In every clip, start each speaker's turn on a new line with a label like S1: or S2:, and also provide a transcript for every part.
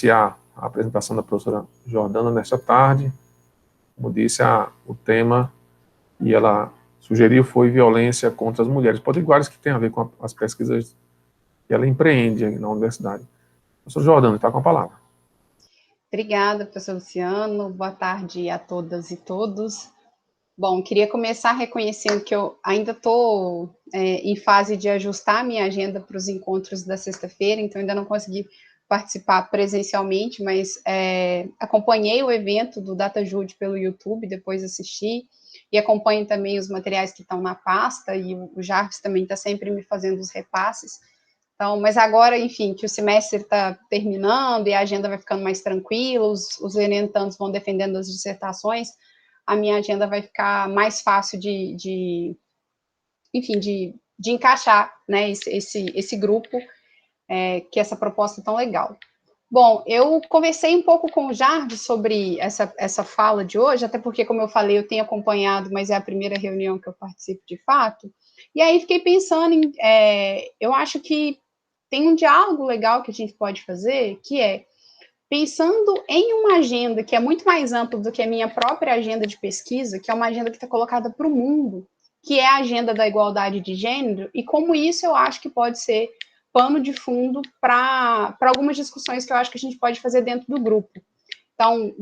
S1: iniciar a apresentação da professora Jordana nesta tarde. Como disse, o tema, e ela sugeriu, foi violência contra as mulheres potiguares, que tem a ver com as pesquisas que ela empreende na universidade. Professor Jordana, está com a palavra.
S2: Obrigada, professor Luciano. Boa tarde a todas e todos. Bom, queria começar reconhecendo que eu ainda estou em fase de ajustar minha agenda para os encontros da sexta-feira, então ainda não consegui participar presencialmente, mas acompanhei o evento do DataJude pelo YouTube, depois assisti, e acompanho também os materiais que estão na pasta, e o Jarvis também está sempre me fazendo os repasses. Então, mas agora, enfim, que o semestre está terminando e a agenda vai ficando mais tranquila, os orientandos vão defendendo as dissertações, a minha agenda vai ficar mais fácil de encaixar, né, esse grupo, que essa proposta tão legal. Bom, eu conversei um pouco com o Jarvis sobre essa fala de hoje, até porque, como eu falei, eu tenho acompanhado, mas é a primeira reunião que eu participo de fato, e aí fiquei pensando eu acho que tem um diálogo legal que a gente pode fazer, que é, pensando em uma agenda que é muito mais ampla do que a minha própria agenda de pesquisa, que é uma agenda que está colocada para o mundo, que é a agenda da igualdade de gênero, e como isso eu acho que pode ser pano de fundo para algumas discussões que eu acho que a gente pode fazer dentro do grupo. Então,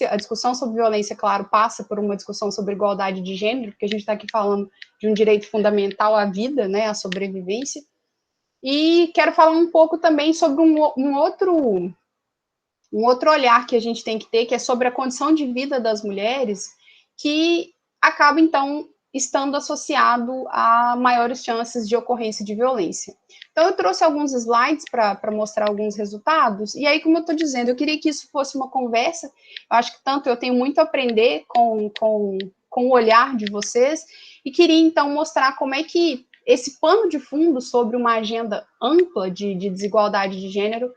S2: a discussão sobre violência, claro, passa por uma discussão sobre igualdade de gênero, porque a gente está aqui falando de um direito fundamental à vida, né, à sobrevivência, e quero falar um pouco também sobre um outro olhar que a gente tem que ter, que é sobre a condição de vida das mulheres, que acaba, então, estando associado a maiores chances de ocorrência de violência. Então, eu trouxe alguns slides para mostrar alguns resultados, e aí, como eu estou dizendo, eu queria que isso fosse uma conversa, eu acho que tanto eu tenho muito a aprender com o olhar de vocês, e queria, então, mostrar como é que esse pano de fundo sobre uma agenda ampla de desigualdade de gênero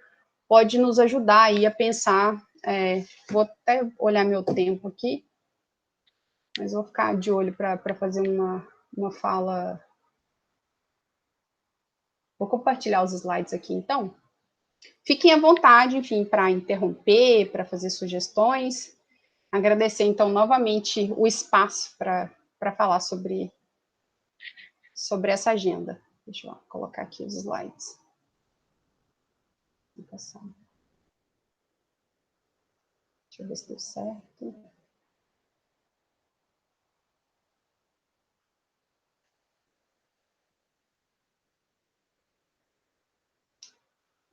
S2: pode nos ajudar aí a pensar, vou até olhar meu tempo aqui, mas vou ficar de olho para fazer uma fala. Vou compartilhar os slides aqui, então. Fiquem à vontade, enfim, para interromper, para fazer sugestões. Agradecer, então, novamente o espaço para falar sobre essa agenda. Deixa eu colocar aqui os slides. Deixa eu ver se deu certo.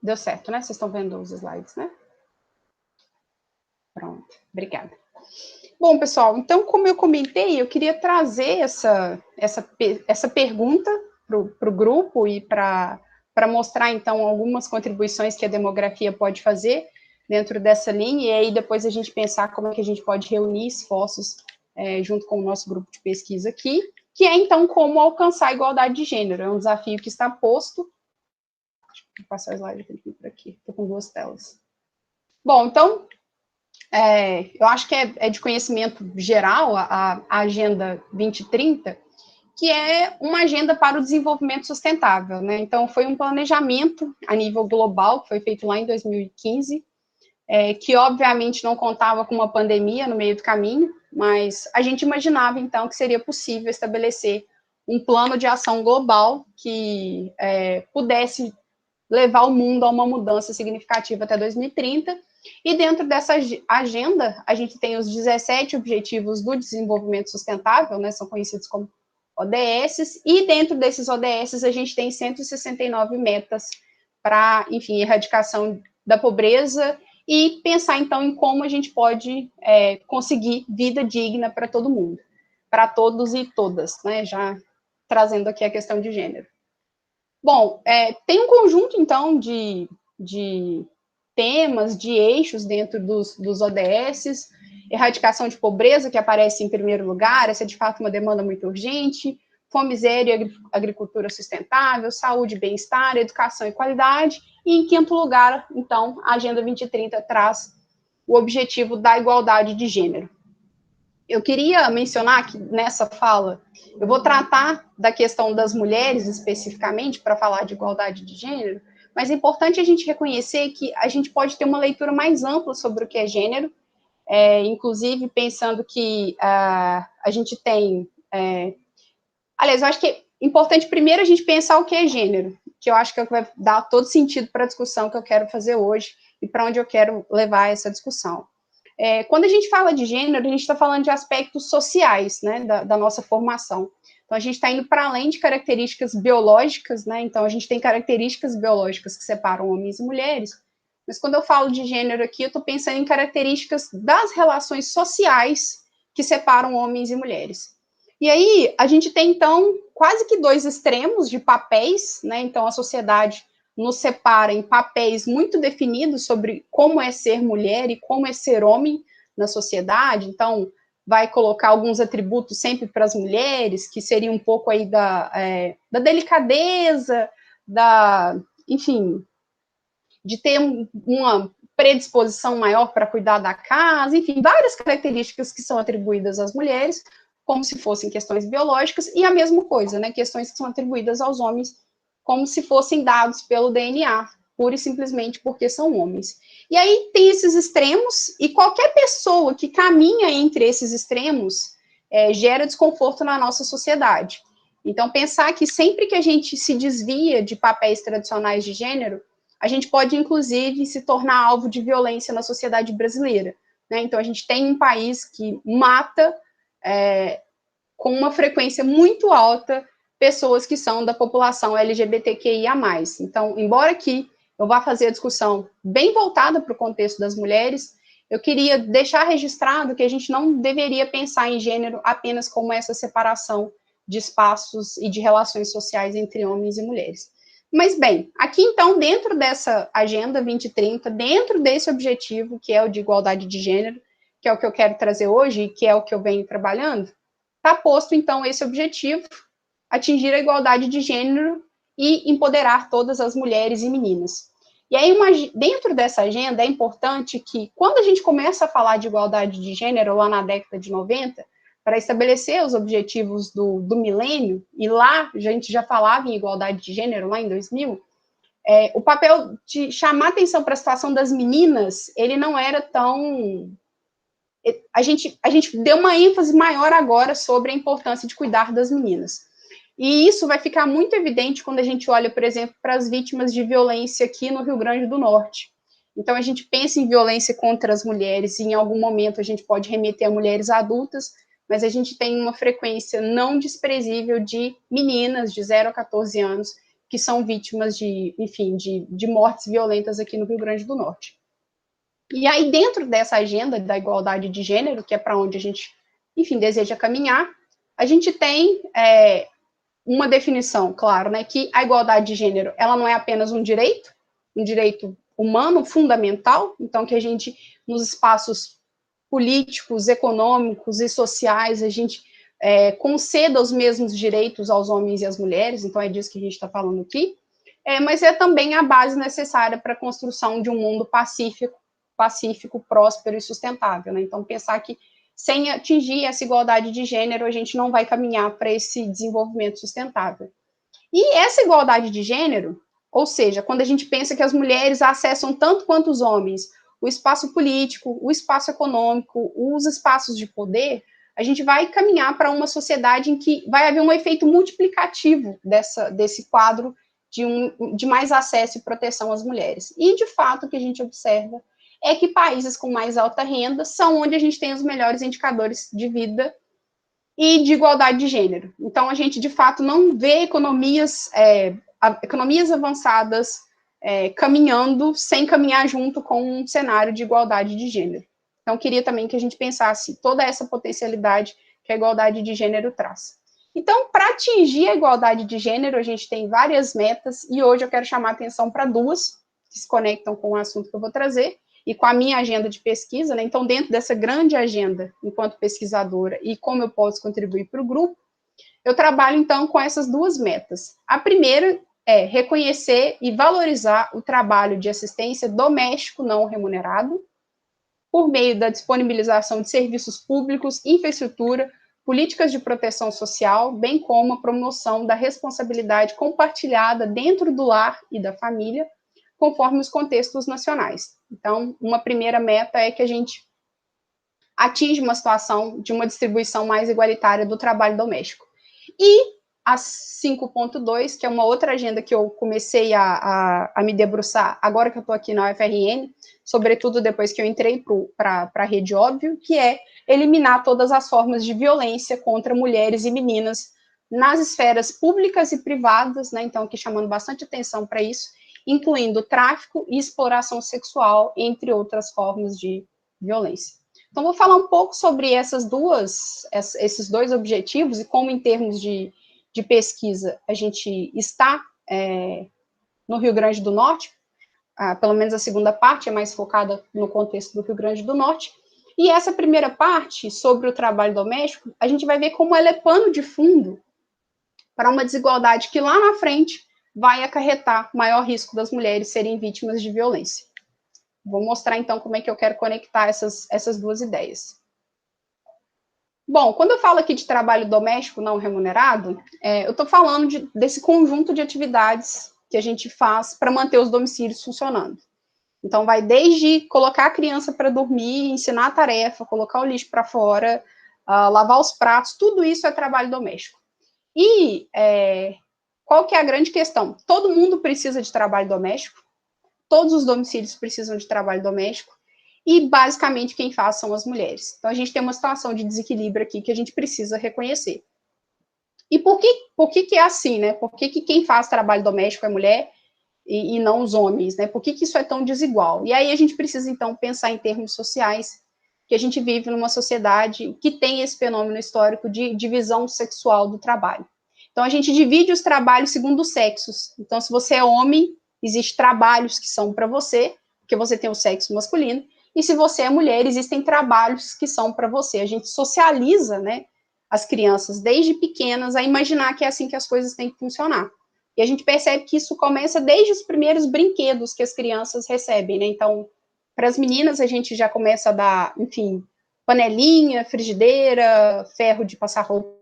S2: Deu certo, né? Vocês estão vendo os slides, né? Pronto, obrigada. Bom, pessoal, então, como eu comentei, eu queria trazer essa pergunta para o grupo e para mostrar, então, algumas contribuições que a demografia pode fazer dentro dessa linha, e aí depois a gente pensar como é que a gente pode reunir esforços junto com o nosso grupo de pesquisa aqui, que é, então, como alcançar a igualdade de gênero. É um desafio que está posto. Deixa eu passar o slide aqui por aqui, estou com duas telas. Bom, então, eu acho que é de conhecimento geral a Agenda 2030, que é uma agenda para o desenvolvimento sustentável, né? Então, foi um planejamento a nível global, que foi feito lá em 2015, que obviamente não contava com uma pandemia no meio do caminho, mas a gente imaginava, então, que seria possível estabelecer um plano de ação global que pudesse levar o mundo a uma mudança significativa até 2030, e dentro dessa agenda, a gente tem os 17 Objetivos do Desenvolvimento Sustentável, né, são conhecidos como ODS, e dentro desses ODS a gente tem 169 metas para, enfim, erradicação da pobreza, e pensar, então, em como a gente pode conseguir vida digna para todo mundo, para todos e todas, né, já trazendo aqui a questão de gênero. Bom, tem um conjunto, então, de temas, de eixos dentro dos ODS, erradicação de pobreza, que aparece em primeiro lugar, essa é, de fato, uma demanda muito urgente, fome zero e agricultura sustentável, saúde e bem-estar, educação e qualidade, e, em quinto lugar, então, a Agenda 2030 traz o objetivo da igualdade de gênero. Eu queria mencionar que nessa fala, eu vou tratar da questão das mulheres especificamente, para falar de igualdade de gênero, mas é importante a gente reconhecer que a gente pode ter uma leitura mais ampla sobre o que é gênero, inclusive pensando que a gente tem... aliás, eu acho que é importante primeiro a gente pensar o que é gênero, que eu acho que é o que vai dar todo sentido para a discussão que eu quero fazer hoje e para onde eu quero levar essa discussão. Quando a gente fala de gênero, a gente está falando de aspectos sociais, né, da nossa formação. Então, a gente está indo para além de características biológicas, né, então a gente tem características biológicas que separam homens e mulheres, mas quando eu falo de gênero aqui, eu estou pensando em características das relações sociais que separam homens e mulheres. E aí, a gente tem, então, quase que dois extremos de papéis, né, então a sociedade nos separa em papéis muito definidos sobre como é ser mulher e como é ser homem na sociedade. Então, vai colocar alguns atributos sempre para as mulheres, que seria um pouco aí da delicadeza, enfim, de ter uma predisposição maior para cuidar da casa, enfim, várias características que são atribuídas às mulheres, como se fossem questões biológicas, e a mesma coisa, né, questões que são atribuídas aos homens como se fossem dados pelo DNA, pura e simplesmente porque são homens. E aí tem esses extremos, e qualquer pessoa que caminha entre esses extremos gera desconforto na nossa sociedade. Então, pensar que sempre que a gente se desvia de papéis tradicionais de gênero, a gente pode, inclusive, se tornar alvo de violência na sociedade brasileira, né? Então, a gente tem um país que mata com uma frequência muito alta pessoas que são da população LGBTQIA+. Então, embora aqui eu vá fazer a discussão bem voltada para o contexto das mulheres, eu queria deixar registrado que a gente não deveria pensar em gênero apenas como essa separação de espaços e de relações sociais entre homens e mulheres. Mas, bem, aqui então, dentro dessa Agenda 2030, dentro desse objetivo, que é o de igualdade de gênero, que é o que eu quero trazer hoje, e que é o que eu venho trabalhando, está posto, então, esse objetivo, atingir a igualdade de gênero e empoderar todas as mulheres e meninas. E aí, dentro dessa agenda, é importante que, quando a gente começa a falar de igualdade de gênero, lá na década de 90, para estabelecer os objetivos do milênio, e lá a gente já falava em igualdade de gênero, lá em 2000, o papel de chamar atenção para a situação das meninas, ele não era tão... A gente deu uma ênfase maior agora sobre a importância de cuidar das meninas. E isso vai ficar muito evidente quando a gente olha, por exemplo, para as vítimas de violência aqui no Rio Grande do Norte. Então, a gente pensa em violência contra as mulheres, e em algum momento a gente pode remeter a mulheres adultas, mas a gente tem uma frequência não desprezível de meninas de 0 a 14 anos que são vítimas de, enfim, de mortes violentas aqui no Rio Grande do Norte. E aí, dentro dessa agenda da igualdade de gênero, que é para onde a gente, enfim, deseja caminhar, a gente tem uma definição, claro, né, que a igualdade de gênero, ela não é apenas um direito humano fundamental, então que a gente, nos espaços políticos, econômicos e sociais, a gente conceda os mesmos direitos aos homens e às mulheres, então é disso que a gente está falando aqui, mas é também a base necessária para a construção de um mundo pacífico, próspero e sustentável, né? Então, pensar que sem atingir essa igualdade de gênero, a gente não vai caminhar para esse desenvolvimento sustentável. E essa igualdade de gênero, ou seja, quando a gente pensa que as mulheres acessam tanto quanto os homens o espaço político, o espaço econômico, os espaços de poder, a gente vai caminhar para uma sociedade em que vai haver um efeito multiplicativo desse quadro de mais acesso e proteção às mulheres. E, de fato, o que a gente observa é que países com mais alta renda são onde a gente tem os melhores indicadores de vida e de igualdade de gênero. Então, a gente, de fato, não vê economias avançadas caminhando sem caminhar junto com um cenário de igualdade de gênero. Então, queria também que a gente pensasse toda essa potencialidade que a igualdade de gênero traz. Então, para atingir a igualdade de gênero, a gente tem várias metas, e hoje eu quero chamar a atenção para duas, que se conectam com o assunto que eu vou trazer, e com a minha agenda de pesquisa, né? Então, dentro dessa grande agenda, enquanto pesquisadora, e como eu posso contribuir para o grupo, eu trabalho, então, com essas duas metas. A primeira é reconhecer e valorizar o trabalho de assistência doméstico não remunerado, por meio da disponibilização de serviços públicos, infraestrutura, políticas de proteção social, bem como a promoção da responsabilidade compartilhada dentro do lar e da família, conforme os contextos nacionais. Então, uma primeira meta é que a gente atinja uma situação de uma distribuição mais igualitária do trabalho doméstico. E a 5.2, que é uma outra agenda que eu comecei a me debruçar, agora que eu estou aqui na UFRN, sobretudo depois que eu entrei para a Rede Óbvio, que é eliminar todas as formas de violência contra mulheres e meninas nas esferas públicas e privadas, né, então aqui chamando bastante atenção para isso, incluindo tráfico e exploração sexual, entre outras formas de violência. Então, vou falar um pouco sobre esses dois objetivos e como, em termos de pesquisa, a gente está no Rio Grande do Norte, pelo menos a segunda parte é mais focada no contexto do Rio Grande do Norte, e essa primeira parte, sobre o trabalho doméstico, a gente vai ver como ela é pano de fundo para uma desigualdade que lá na frente vai acarretar maior risco das mulheres serem vítimas de violência. Vou mostrar, então, como é que eu quero conectar essas duas ideias. Bom, quando eu falo aqui de trabalho doméstico não remunerado, eu estou falando desse conjunto de atividades que a gente faz para manter os domicílios funcionando. Então, vai desde colocar a criança para dormir, ensinar a tarefa, colocar o lixo para fora, lavar os pratos, tudo isso é trabalho doméstico. E qual que é a grande questão? Todo mundo precisa de trabalho doméstico, todos os domicílios precisam de trabalho doméstico, e basicamente quem faz são as mulheres. Então a gente tem uma situação de desequilíbrio aqui que a gente precisa reconhecer. E por que é assim, né? Por que quem faz trabalho doméstico é mulher e não os homens, né? Por que isso é tão desigual? E aí a gente precisa, então, pensar em termos sociais, que a gente vive numa sociedade que tem esse fenômeno histórico de divisão sexual do trabalho. Então a gente divide os trabalhos segundo os sexos. Então, se você é homem, existem trabalhos que são para você, porque você tem o sexo masculino, e se você é mulher, existem trabalhos que são para você. A gente socializa, né, as crianças desde pequenas a imaginar que é assim que as coisas têm que funcionar. E a gente percebe que isso começa desde os primeiros brinquedos que as crianças recebem, né? Então, para as meninas, a gente já começa a dar, enfim, panelinha, frigideira, ferro de passar roupa.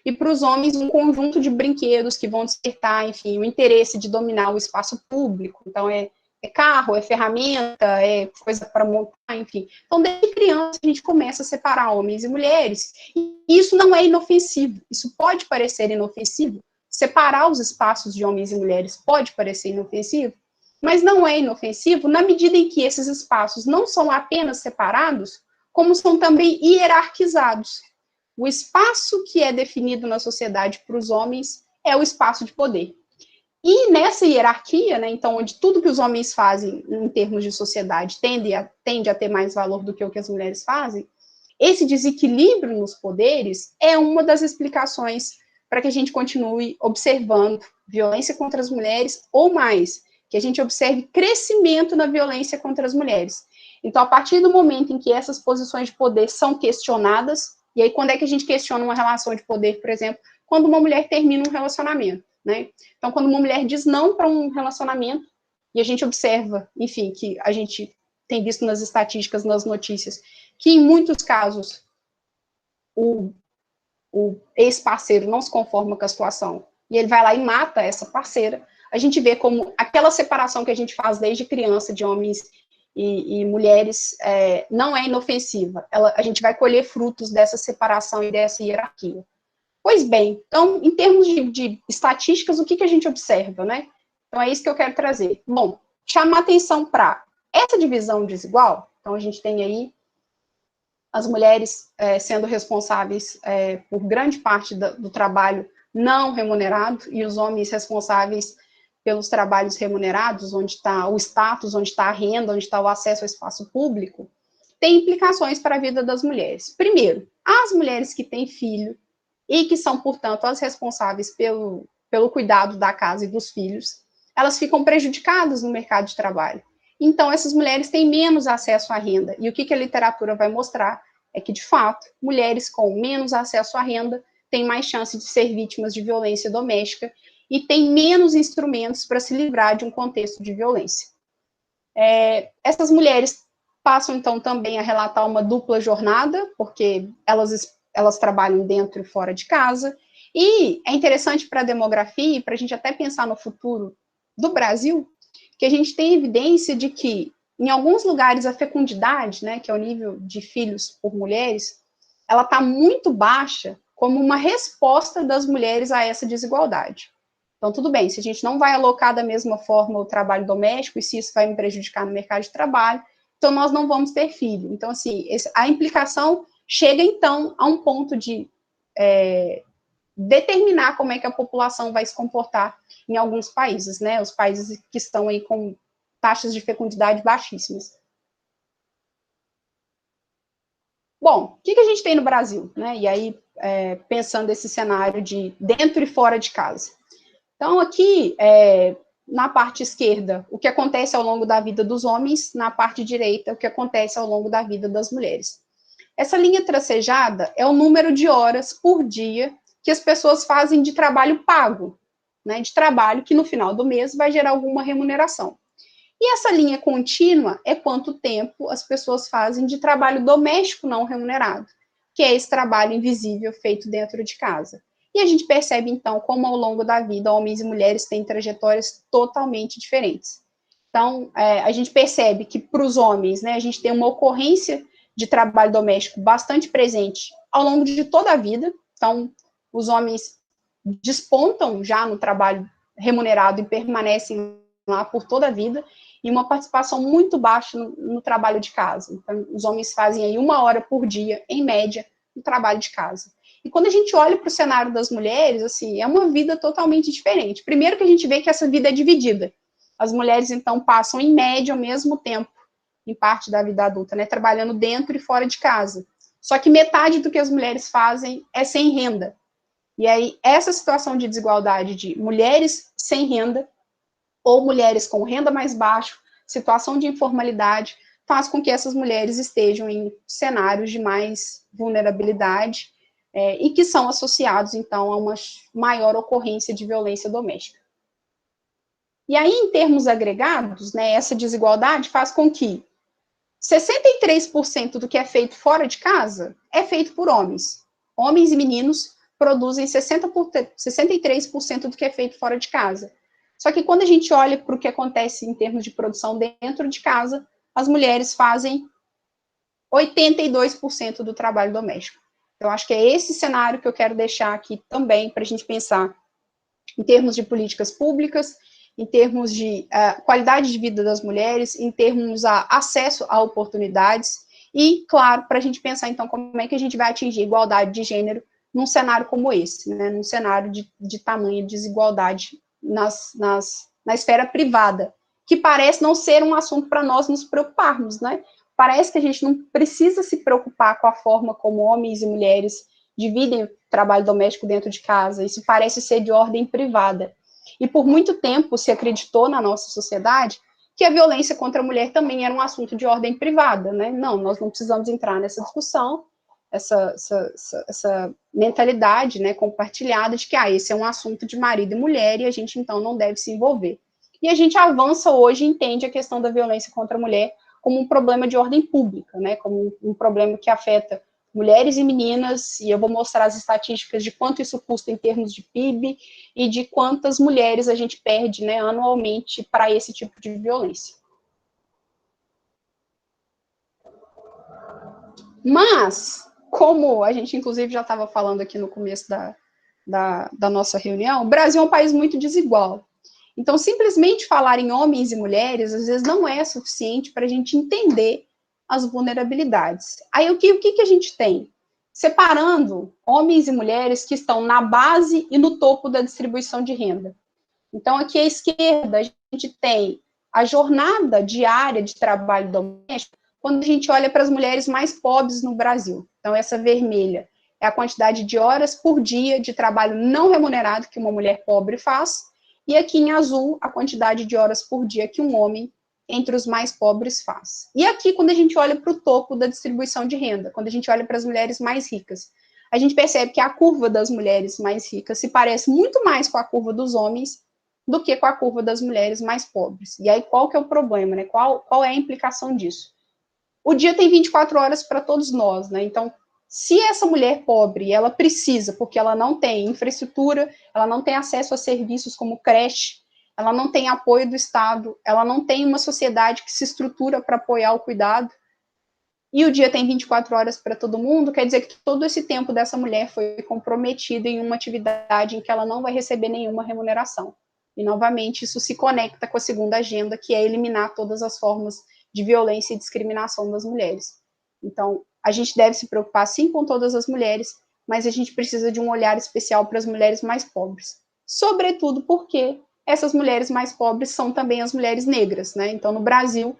S2: E para os homens, um conjunto de brinquedos que vão despertar, enfim, o interesse de dominar o espaço público. Então, é carro, é ferramenta, é coisa para montar, enfim. Então, desde criança, a gente começa a separar homens e mulheres, e isso não é inofensivo. Isso pode parecer inofensivo. Separar os espaços de homens e mulheres pode parecer inofensivo, mas não é inofensivo na medida em que esses espaços não são apenas separados, como são também hierarquizados. O espaço que é definido na sociedade para os homens é o espaço de poder. E nessa hierarquia, né, então, onde tudo que os homens fazem em termos de sociedade tende a ter mais valor do que o que as mulheres fazem, esse desequilíbrio nos poderes é uma das explicações para que a gente continue observando violência contra as mulheres, ou mais, que a gente observe crescimento na violência contra as mulheres. Então, a partir do momento em que essas posições de poder são questionadas, e aí quando é que a gente questiona uma relação de poder, por exemplo, quando uma mulher termina um relacionamento, né? Então, quando uma mulher diz não para um relacionamento, e a gente observa, enfim, que a gente tem visto nas estatísticas, nas notícias, que em muitos casos o ex-parceiro não se conforma com a situação, e ele vai lá e mata essa parceira, a gente vê como aquela separação que a gente faz desde criança de homens e mulheres não é inofensiva. A gente vai colher frutos dessa separação e dessa hierarquia. Pois bem, então, em termos de estatísticas, o que a gente observa, né? Então, é isso que eu quero trazer. Bom, chamar atenção para essa divisão desigual. Então, a gente tem aí as mulheres sendo responsáveis por grande parte do trabalho não remunerado e os homens responsáveis pelos trabalhos remunerados, onde está o status, onde está a renda, onde está o acesso ao espaço público, tem implicações para a vida das mulheres. Primeiro, as mulheres que têm filho e que são, portanto, as responsáveis pelo cuidado da casa e dos filhos, elas ficam prejudicadas no mercado de trabalho. Então, essas mulheres têm menos acesso à renda. E o que a literatura vai mostrar é que, de fato, mulheres com menos acesso à renda têm mais chance de ser vítimas de violência doméstica e têm menos instrumentos para se livrar de um contexto de violência. Essas mulheres passam, então, também a relatar uma dupla jornada, porque elas trabalham dentro e fora de casa, e é interessante para a demografia, e para a gente até pensar no futuro do Brasil, que a gente tem evidência de que, em alguns lugares, a fecundidade, né, que é o nível de filhos por mulheres, ela está muito baixa como uma resposta das mulheres a essa desigualdade. Então, tudo bem, se a gente não vai alocar da mesma forma o trabalho doméstico, e se isso vai me prejudicar no mercado de trabalho, então nós não vamos ter filho. Então, assim, a implicação chega, então, a um ponto de determinar como é que a população vai se comportar em alguns países, né? Os países que estão aí com taxas de fecundidade baixíssimas. Bom, o que a gente tem no Brasil, né? E aí, pensando esse cenário de dentro e fora de casa. Então, aqui, na parte esquerda, o que acontece ao longo da vida dos homens, na parte direita, o que acontece ao longo da vida das mulheres. Essa linha tracejada é o número de horas por dia que as pessoas fazem de trabalho pago, né, de trabalho que no final do mês vai gerar alguma remuneração. E essa linha contínua é quanto tempo as pessoas fazem de trabalho doméstico não remunerado, que é esse trabalho invisível feito dentro de casa. E a gente percebe, então, como ao longo da vida, homens e mulheres têm trajetórias totalmente diferentes. Então, a gente percebe que para os homens, né, a gente tem uma ocorrência de trabalho doméstico bastante presente ao longo de toda a vida. Então, os homens despontam já no trabalho remunerado e permanecem lá por toda a vida, e uma participação muito baixa no trabalho de casa. Então, os homens fazem aí 1 hora por dia, em média, no trabalho de casa. E quando a gente olha para o cenário das mulheres, assim, é uma vida totalmente diferente. Primeiro que a gente vê que essa vida é dividida. As mulheres, então, passam, em média, o mesmo tempo em parte da vida adulta, né, trabalhando dentro e fora de casa. Só que metade do que as mulheres fazem é sem renda. E aí, essa situação de desigualdade de mulheres sem renda ou mulheres com renda mais baixa, situação de informalidade, faz com que essas mulheres estejam em cenários de mais vulnerabilidade e que são associados, então, a uma maior ocorrência de violência doméstica. E aí, em termos agregados, né, essa desigualdade faz com que 63% do que é feito fora de casa é feito por homens. Homens e meninos produzem 63% do que é feito fora de casa. Só que quando a gente olha para o que acontece em termos de produção dentro de casa, as mulheres fazem 82% do trabalho doméstico. Então, acho que é esse cenário que eu quero deixar aqui também para a gente pensar em termos de políticas públicas, em termos de qualidade de vida das mulheres, em termos de acesso a oportunidades e, claro, para a gente pensar, então, como é que a gente vai atingir igualdade de gênero num cenário como esse, né, num cenário de tamanha desigualdade na esfera privada, que parece não ser um assunto para nós nos preocuparmos, né? Parece que a gente não precisa se preocupar com a forma como homens e mulheres dividem o trabalho doméstico dentro de casa, isso parece ser de ordem privada. E por muito tempo se acreditou na nossa sociedade que a violência contra a mulher também era um assunto de ordem privada, né? Não, nós não precisamos entrar nessa discussão, essa mentalidade, né, compartilhada de que esse é um assunto de marido e mulher e a gente, então, não deve se envolver. E a gente avança hoje e entende a questão da violência contra a mulher como um problema de ordem pública, né, como um problema que afeta mulheres e meninas, e eu vou mostrar as estatísticas de quanto isso custa em termos de PIB e de quantas mulheres a gente perde, né, anualmente para esse tipo de violência. Mas, como a gente, inclusive, já estava falando aqui no começo da nossa reunião, o Brasil é um país muito desigual. Então, simplesmente falar em homens e mulheres, às vezes, não é suficiente para a gente entender as vulnerabilidades. Aí, o que a gente tem? Separando homens e mulheres que estão na base e no topo da distribuição de renda. Então, aqui à esquerda, a gente tem a jornada diária de trabalho doméstico, quando a gente olha para as mulheres mais pobres no Brasil. Então, essa vermelha é a quantidade de horas por dia de trabalho não remunerado que uma mulher pobre faz, e aqui em azul, a quantidade de horas por dia que um homem entre os mais pobres faz. E aqui, quando a gente olha para o topo da distribuição de renda, quando a gente olha para as mulheres mais ricas, a gente percebe que a curva das mulheres mais ricas se parece muito mais com a curva dos homens do que com a curva das mulheres mais pobres. E aí, qual que é o problema, né? Qual é a implicação disso? O dia tem 24 horas para todos nós, né? Então, se essa mulher pobre, ela precisa, porque ela não tem infraestrutura, ela não tem acesso a serviços como creche, ela não tem apoio do Estado, ela não tem uma sociedade que se estrutura para apoiar o cuidado, e o dia tem 24 horas para todo mundo, quer dizer que todo esse tempo dessa mulher foi comprometido em uma atividade em que ela não vai receber nenhuma remuneração. E, novamente, isso se conecta com a segunda agenda, que é eliminar todas as formas de violência e discriminação das mulheres. Então, a gente deve se preocupar, sim, com todas as mulheres, mas a gente precisa de um olhar especial para as mulheres mais pobres. Sobretudo porque essas mulheres mais pobres são também as mulheres negras, né? Então, no Brasil,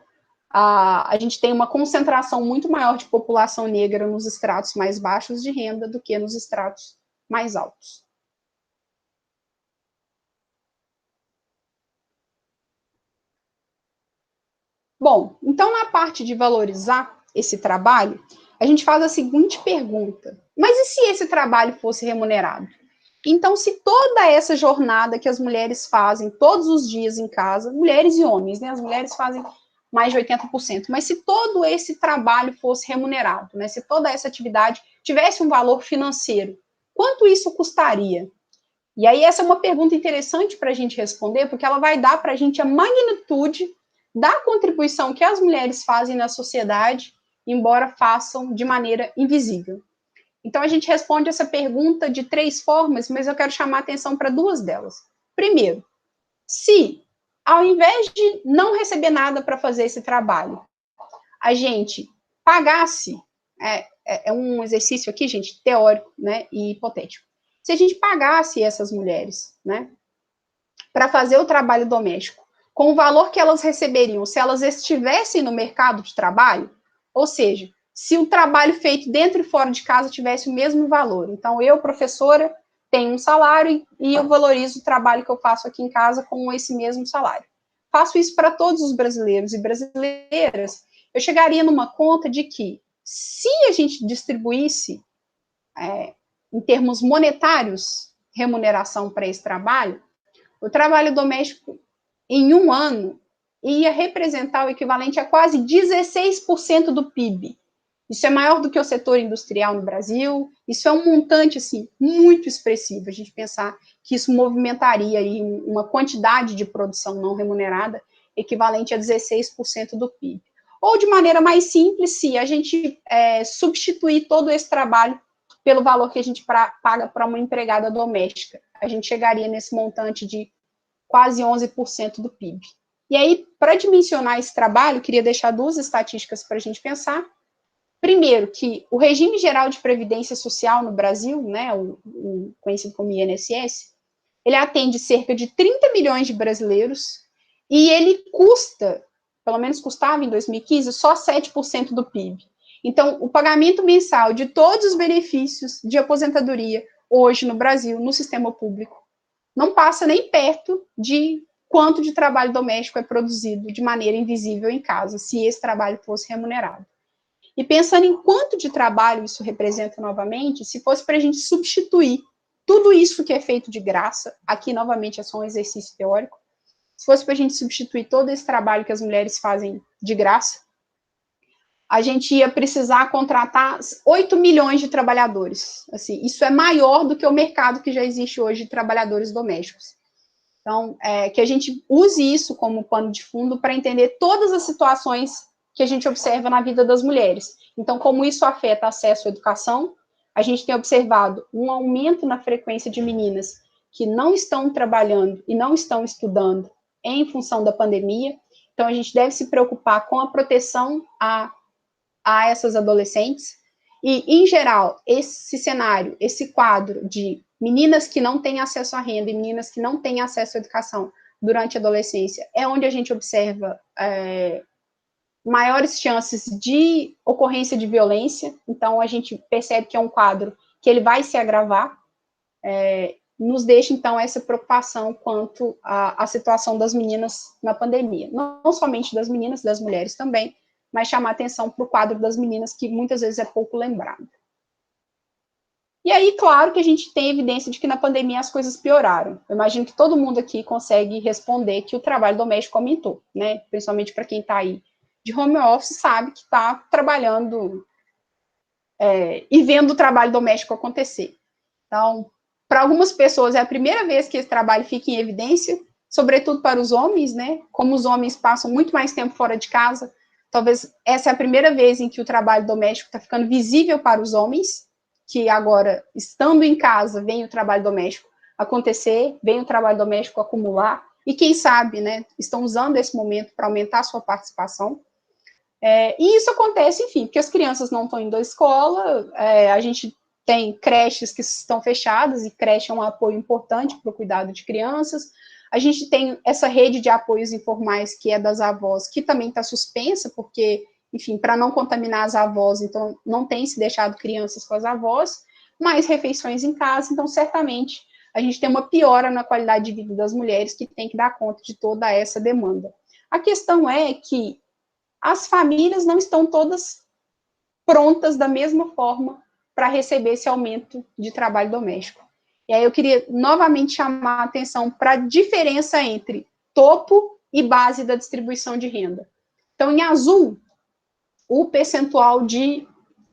S2: a gente tem uma concentração muito maior de população negra nos estratos mais baixos de renda do que nos estratos mais altos. Bom, então na parte de valorizar esse trabalho, a gente faz a seguinte pergunta: mas e se esse trabalho fosse remunerado? Então, se toda essa jornada que as mulheres fazem todos os dias em casa, mulheres e homens, né? As mulheres fazem mais de 80%, mas se todo esse trabalho fosse remunerado, né? Se toda essa atividade tivesse um valor financeiro, quanto isso custaria? E aí essa é uma pergunta interessante para a gente responder, porque ela vai dar para a gente a magnitude da contribuição que as mulheres fazem na sociedade, embora façam de maneira invisível. Então, a gente responde essa pergunta de 3 formas, mas eu quero chamar a atenção para 2 delas. Primeiro, se, ao invés de não receber nada para fazer esse trabalho, a gente pagasse, é um exercício aqui, gente, teórico, né, e hipotético. Se a gente pagasse essas mulheres, né, para fazer o trabalho doméstico, com o valor que elas receberiam se elas estivessem no mercado de trabalho, ou seja, se o trabalho feito dentro e fora de casa tivesse o mesmo valor. Então, eu, professora, tenho um salário e eu valorizo o trabalho que eu faço aqui em casa com esse mesmo salário. Faço isso para todos os brasileiros e brasileiras. Eu chegaria numa conta de que, se a gente distribuísse, em termos monetários, remuneração para esse trabalho, o trabalho doméstico, em um ano, ia representar o equivalente a quase 16% do PIB. Isso é maior do que o setor industrial no Brasil, isso é um montante, assim, muito expressivo, a gente pensar que isso movimentaria aí uma quantidade de produção não remunerada equivalente a 16% do PIB. Ou, de maneira mais simples, se a gente substituir todo esse trabalho pelo valor que a gente paga para uma empregada doméstica, a gente chegaria nesse montante de quase 11% do PIB. E aí, para dimensionar esse trabalho, queria deixar 2 estatísticas para a gente pensar. Primeiro, que o regime geral de previdência social no Brasil, né, o conhecido como INSS, ele atende cerca de 30 milhões de brasileiros e ele custa, pelo menos custava em 2015, só 7% do PIB. Então, o pagamento mensal de todos os benefícios de aposentadoria hoje no Brasil, no sistema público, não passa nem perto de quanto de trabalho doméstico é produzido de maneira invisível em casa, se esse trabalho fosse remunerado. E pensando em quanto de trabalho isso representa novamente, se fosse para a gente substituir tudo isso que é feito de graça, aqui novamente é só um exercício teórico, se fosse para a gente substituir todo esse trabalho que as mulheres fazem de graça, a gente ia precisar contratar 8 milhões de trabalhadores. Assim, isso é maior do que o mercado que já existe hoje de trabalhadores domésticos. Então, que a gente use isso como pano de fundo para entender todas as situações que a gente observa na vida das mulheres. Então, como isso afeta acesso à educação, a gente tem observado um aumento na frequência de meninas que não estão trabalhando e não estão estudando em função da pandemia. Então, a gente deve se preocupar com a proteção a essas adolescentes. E, em geral, esse cenário, esse quadro de meninas que não têm acesso à renda e meninas que não têm acesso à educação durante a adolescência, é onde a gente observa maiores chances de ocorrência de violência. Então, a gente percebe que é um quadro que ele vai se agravar, nos deixa, então, essa preocupação quanto à situação das meninas na pandemia. Não somente das meninas, das mulheres também, mas chamar atenção para o quadro das meninas, que muitas vezes é pouco lembrado. E aí, claro que a gente tem evidência de que na pandemia as coisas pioraram. Eu imagino que todo mundo aqui consegue responder que o trabalho doméstico aumentou, né? Principalmente para quem está aí de home office, sabe que está trabalhando e vendo o trabalho doméstico acontecer. Então, para algumas pessoas é a primeira vez que esse trabalho fica em evidência, sobretudo para os homens, né? Como os homens passam muito mais tempo fora de casa, talvez essa é a primeira vez em que o trabalho doméstico está ficando visível para os homens, que agora, estando em casa, vem o trabalho doméstico acontecer, vem o trabalho doméstico acumular, e quem sabe, né, estão usando esse momento para aumentar a sua participação. E isso acontece, enfim, porque as crianças não estão indo à escola, a gente tem creches que estão fechadas, e creche é um apoio importante para o cuidado de crianças. A gente tem essa rede de apoios informais, que é das avós, que também está suspensa, porque, enfim, para não contaminar as avós, então não tem se deixado crianças com as avós, mais refeições em casa, então certamente a gente tem uma piora na qualidade de vida das mulheres, que tem que dar conta de toda essa demanda. A questão é que as famílias não estão todas prontas da mesma forma para receber esse aumento de trabalho doméstico. E aí eu queria novamente chamar a atenção para a diferença entre topo e base da distribuição de renda. Então, em azul, o percentual de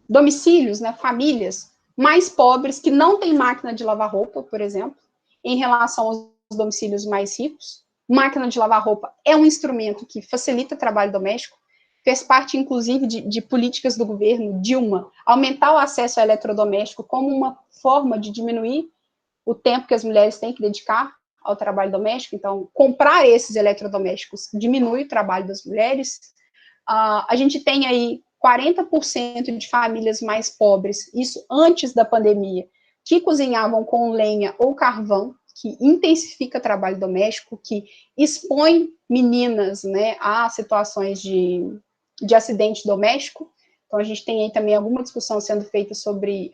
S2: domicílios, né, famílias mais pobres que não têm máquina de lavar roupa, por exemplo, em relação aos domicílios mais ricos. Máquina de lavar roupa é um instrumento que facilita o trabalho doméstico, fez parte, inclusive, de políticas do governo Dilma, aumentar o acesso ao eletrodoméstico como uma forma de diminuir o tempo que as mulheres têm que dedicar ao trabalho doméstico. Então, comprar esses eletrodomésticos diminui o trabalho das mulheres. A gente tem aí 40% de famílias mais pobres, isso antes da pandemia, que cozinhavam com lenha ou carvão, que intensifica o trabalho doméstico, que expõe meninas, né, a situações de acidente doméstico. Então, a gente tem aí também alguma discussão sendo feita sobre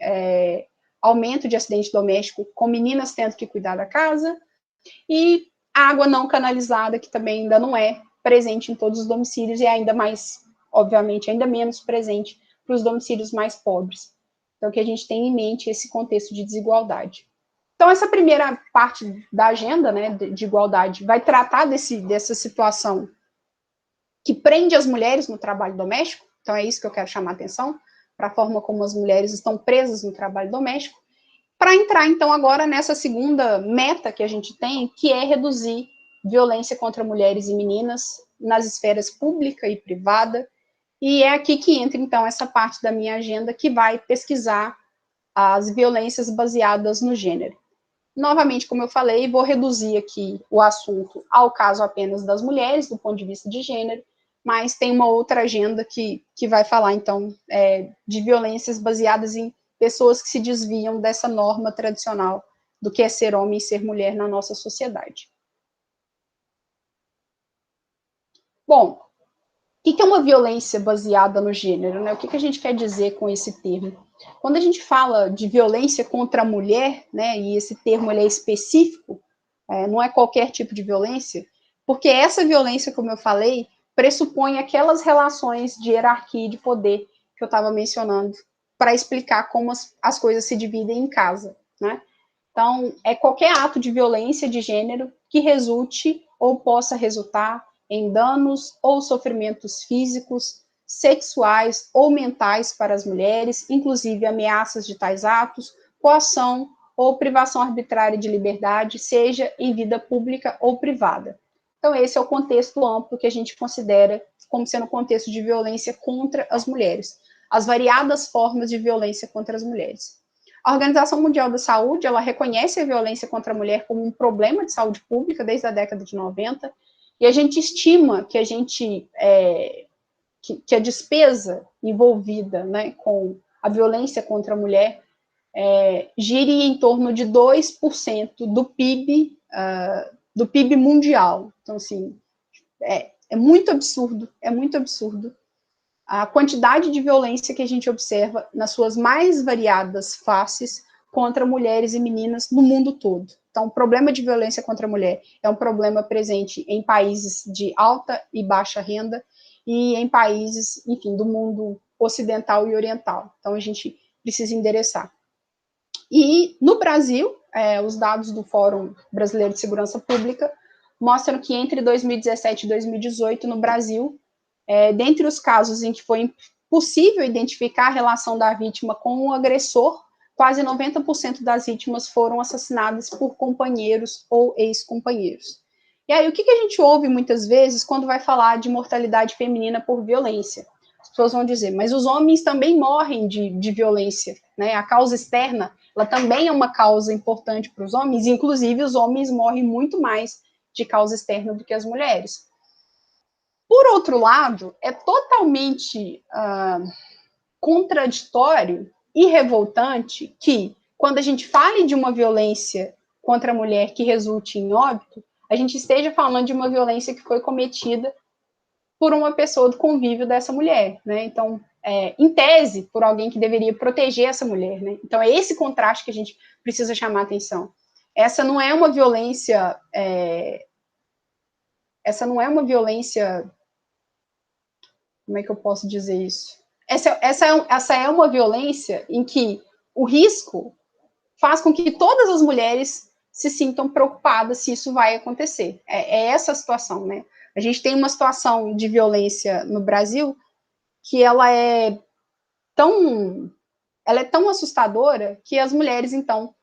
S2: aumento de acidente doméstico com meninas tendo que cuidar da casa, e água não canalizada, que também ainda não é presente em todos os domicílios, e ainda mais, obviamente, ainda menos presente para os domicílios mais pobres. Então, que a gente tem em mente esse contexto de desigualdade. Então, essa primeira parte da agenda, né, de igualdade, vai tratar dessa situação que prende as mulheres no trabalho doméstico. Então, é isso que eu quero chamar a atenção, para a forma como as mulheres estão presas no trabalho doméstico, para entrar, então, agora nessa segunda meta que a gente tem, que é reduzir violência contra mulheres e meninas nas esferas pública e privada, e é aqui que entra, então, essa parte da minha agenda, que vai pesquisar as violências baseadas no gênero. Novamente, como eu falei, vou reduzir aqui o assunto ao caso apenas das mulheres, do ponto de vista de gênero, mas tem uma outra agenda que vai falar, então, de violências baseadas em pessoas que se desviam dessa norma tradicional do que é ser homem e ser mulher na nossa sociedade. Bom, o que é uma violência baseada no gênero, né? O que a gente quer dizer com esse termo? Quando a gente fala de violência contra a mulher, né, e esse termo ele é específico, não é qualquer tipo de violência, porque essa violência, como eu falei, pressupõe aquelas relações de hierarquia e de poder que eu estava mencionando, para explicar como as coisas se dividem em casa, né? Então, é qualquer ato de violência de gênero que resulte ou possa resultar em danos ou sofrimentos físicos, sexuais ou mentais para as mulheres, inclusive ameaças de tais atos, coação ou privação arbitrária de liberdade, seja em vida pública ou privada. Então, esse é o contexto amplo que a gente considera como sendo o contexto de violência contra as mulheres, as variadas formas de violência contra as mulheres. A Organização Mundial da Saúde, ela reconhece a violência contra a mulher como um problema de saúde pública desde a década de 90, e a gente estima que que a despesa envolvida, né, com a violência contra a mulher gire em torno de 2% do PIB mundial. Então, assim, é muito absurdo a quantidade de violência que a gente observa nas suas mais variadas faces contra mulheres e meninas no mundo todo. Então, o problema de violência contra a mulher é um problema presente em países de alta e baixa renda e em países, enfim, do mundo ocidental e oriental. Então, a gente precisa endereçar. E no Brasil, os dados do Fórum Brasileiro de Segurança Pública mostram que entre 2017 e 2018, no Brasil, dentre os casos em que foi possível identificar a relação da vítima com o agressor, quase 90% das vítimas foram assassinadas por companheiros ou ex-companheiros. E aí, o que a gente ouve muitas vezes quando vai falar de mortalidade feminina por violência? As pessoas vão dizer, mas os homens também morrem de violência, né? A causa externa, ela também é uma causa importante para os homens, inclusive os homens morrem muito mais de causa externa do que as mulheres. Por outro lado, é totalmente contraditório e revoltante que, quando a gente fale de uma violência contra a mulher que resulte em óbito, a gente esteja falando de uma violência que foi cometida por uma pessoa do convívio dessa mulher, né? Então, em tese, por alguém que deveria proteger essa mulher, né? Então, é esse contraste que a gente precisa chamar a atenção. Essa não é uma violência... essa não é uma violência... Como é que eu posso dizer isso? Essa é uma violência em que o risco faz com que todas as mulheres se sintam preocupadas se isso vai acontecer. É essa a situação, né? A gente tem uma situação de violência no Brasil que ela é tão assustadora que as mulheres, então,